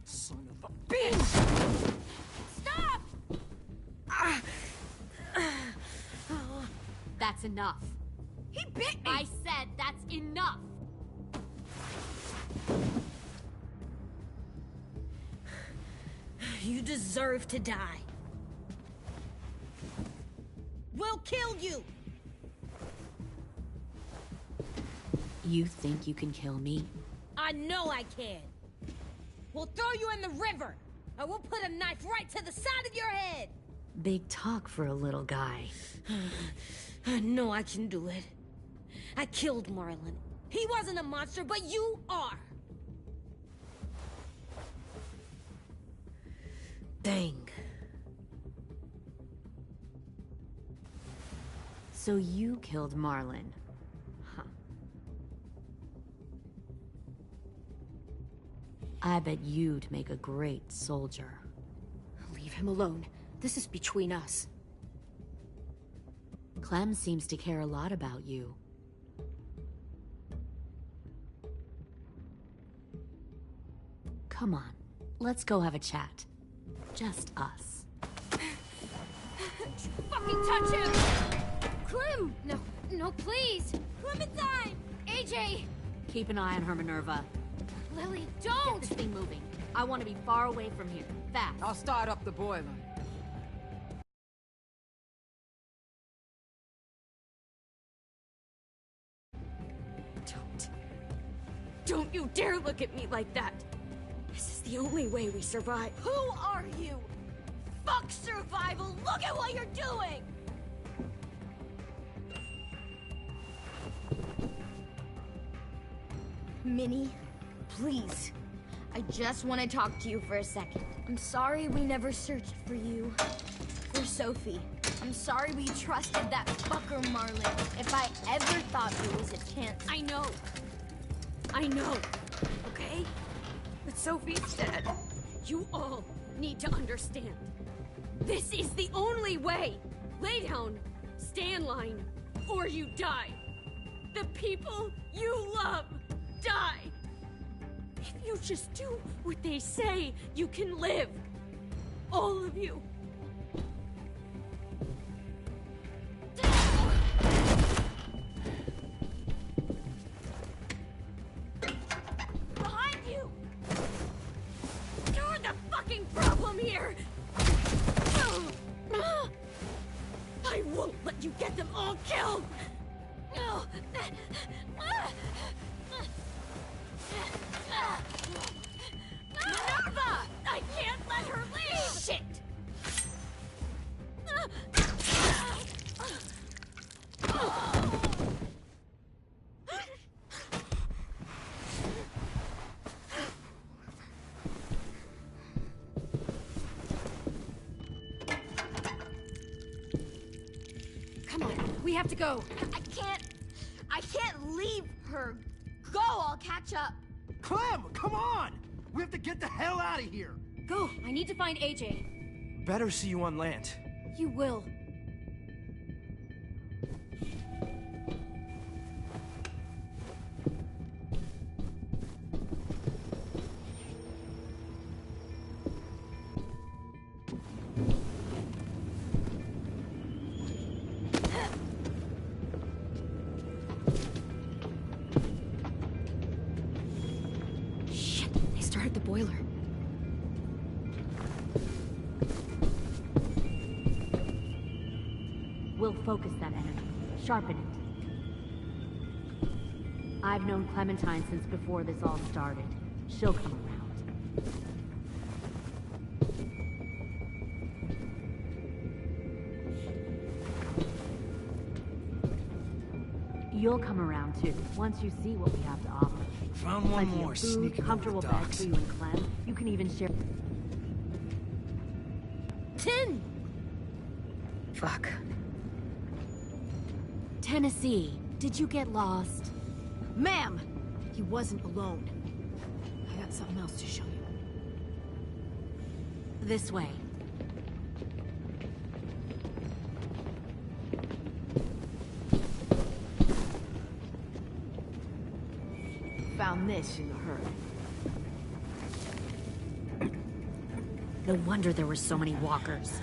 Son of a bitch! Stop! That's enough. He bit me! I said that's enough! You deserve to die. We'll kill you! You think you can kill me? I know I can. We'll throw you in the river, and we'll put a knife right to the side of your head. Big talk for a little guy. I know I can do it. I killed Marlon. He wasn't a monster, but you are. Dang. So you killed Marlon. Huh. I bet you'd make a great soldier. Leave him alone. This is between us. Clem seems to care a lot about you. Come on, let's go have a chat. Just us. Fucking touch him! Clem! No, no, please! Clementine! AJ! Keep an eye on her, Minerva. Lily, Get don't! this thing moving. I want to be far away from here. Fast. I'll start up the boiler. Don't you dare look at me like that! This is the only way we survive. Who are you? Fuck survival! Look at what you're doing! Minnie, please. I just want to talk to you for a second. I'm sorry we never searched for you. For Sophie. I'm sorry we trusted that fucker Marlon. If I ever thought there was a chance. I know, okay? But Sophie's dead. You all need to understand. This is the only way! Lay down, stay in line, or you die. The people you love die. If you just do what they say, you can live. All of you. Behind you! You're the fucking problem here! I won't let you get them all killed! We have to go. I can't leave her. Go, I'll catch up. Clem, come on! We have to get the hell out of here! Go, I need to find AJ. Better see you on land. You will. The boiler. We'll focus that energy, sharpen it. I've known Clementine since before this all started. She'll come around. You'll come around too, once you see what we have to offer. Found one Plenty more of food, sneaking comfortable over the beds docks. for you and Clem. You can even share. Tin! Fuck. Tennessee, did you get lost? Ma'am! He wasn't alone. I got something else to show you. This way. Found this in a hurry. No wonder there were so many walkers.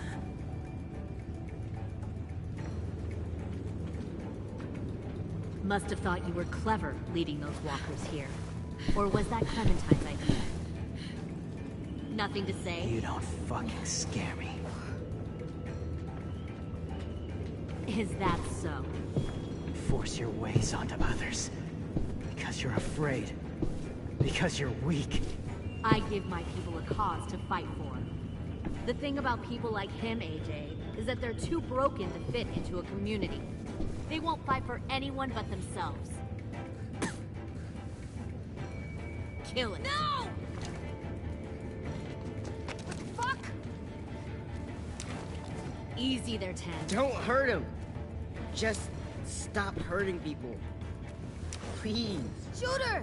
Must have thought you were clever leading those walkers here. Or was that Clementine's idea? Nothing to say? You don't fucking scare me. Is that so? You force your ways onto others. Because you're afraid. Because you're weak. I give my people a cause to fight for. The thing about people like him, AJ, is that they're too broken to fit into a community. They won't fight for anyone but themselves. Kill it. No! What the fuck? Easy there, Ten. Don't hurt him. Just stop hurting people. Please. Shoot her!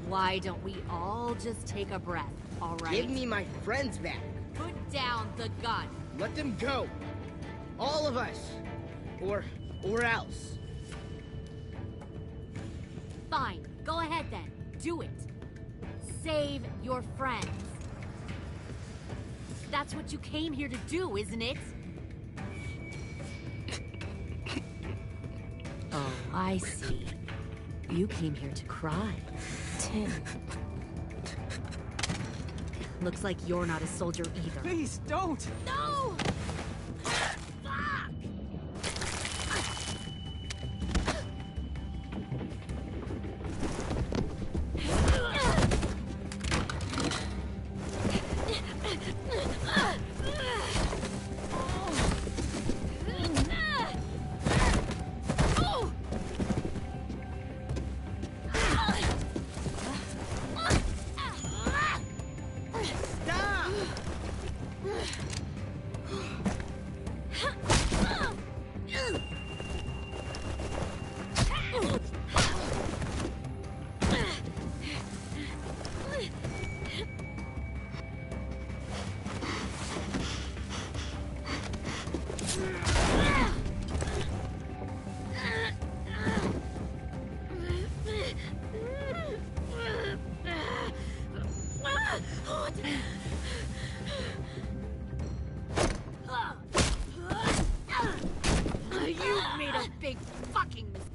Why don't we all just take a breath, all right? Give me my friends back. Put down the gun. Let them go. All of us. Or else. Fine. Go ahead then. Do it. Save your friends. That's what you came here to do, isn't it? Oh, I see. You came here to cry. Tim. Looks like you're not a soldier either. Please, don't! No! You made a big fucking mistake.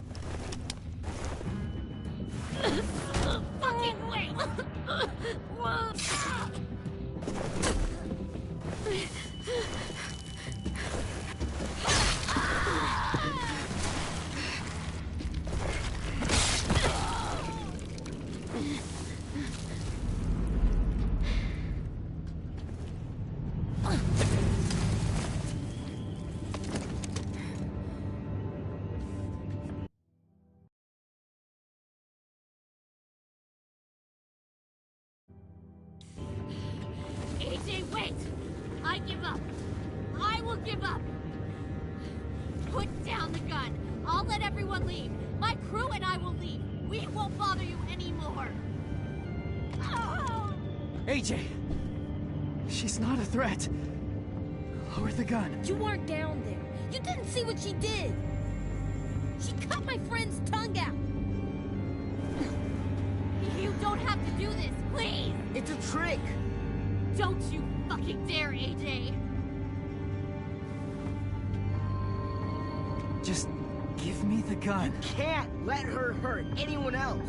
Fucking wait! AJ, wait! I give up. I will give up. Put down the gun. I'll let everyone leave. My crew and I will leave. We won't bother you anymore. Oh! AJ! She's not a threat. Lower the gun. You weren't down there. You didn't see what she did. She cut my friend's tongue out. You don't have to do this, please! It's a trick! Don't you fucking dare, AJ! Just give me the gun. Can't let her hurt anyone else!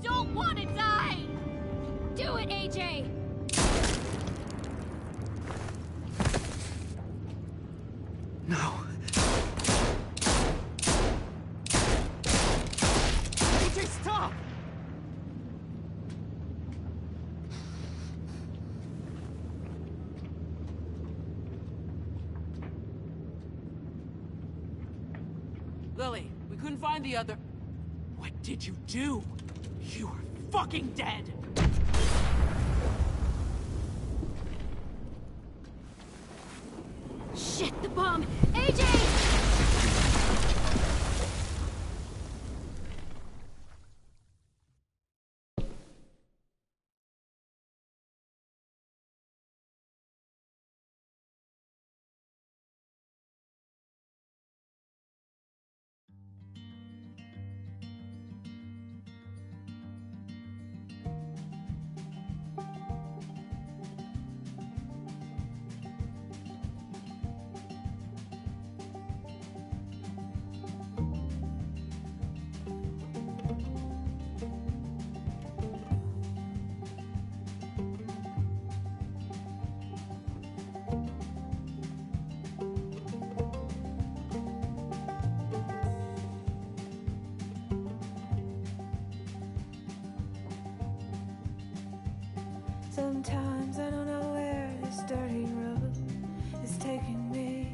Don't want to die! Do it, AJ! No. AJ, stop! Lily, we couldn't find the other... What did you do? You are fucking dead! Shit, the bomb! AJ! Sometimes I don't know where this dirty road is taking me.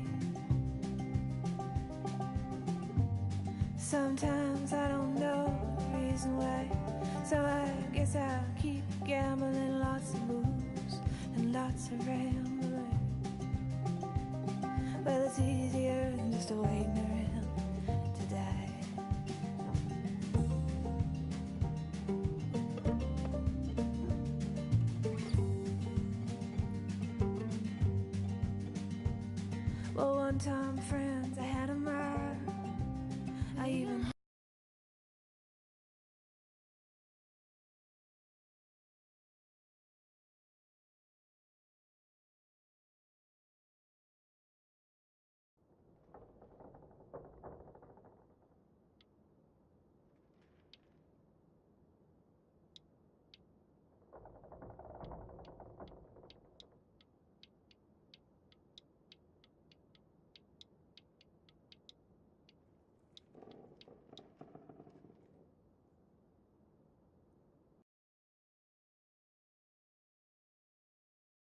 Sometimes I don't know the reason why, so I guess I'll keep gambling. Lots of moves and lots of rambling. Well, it's easier than just waiting around to die. Well, one time friend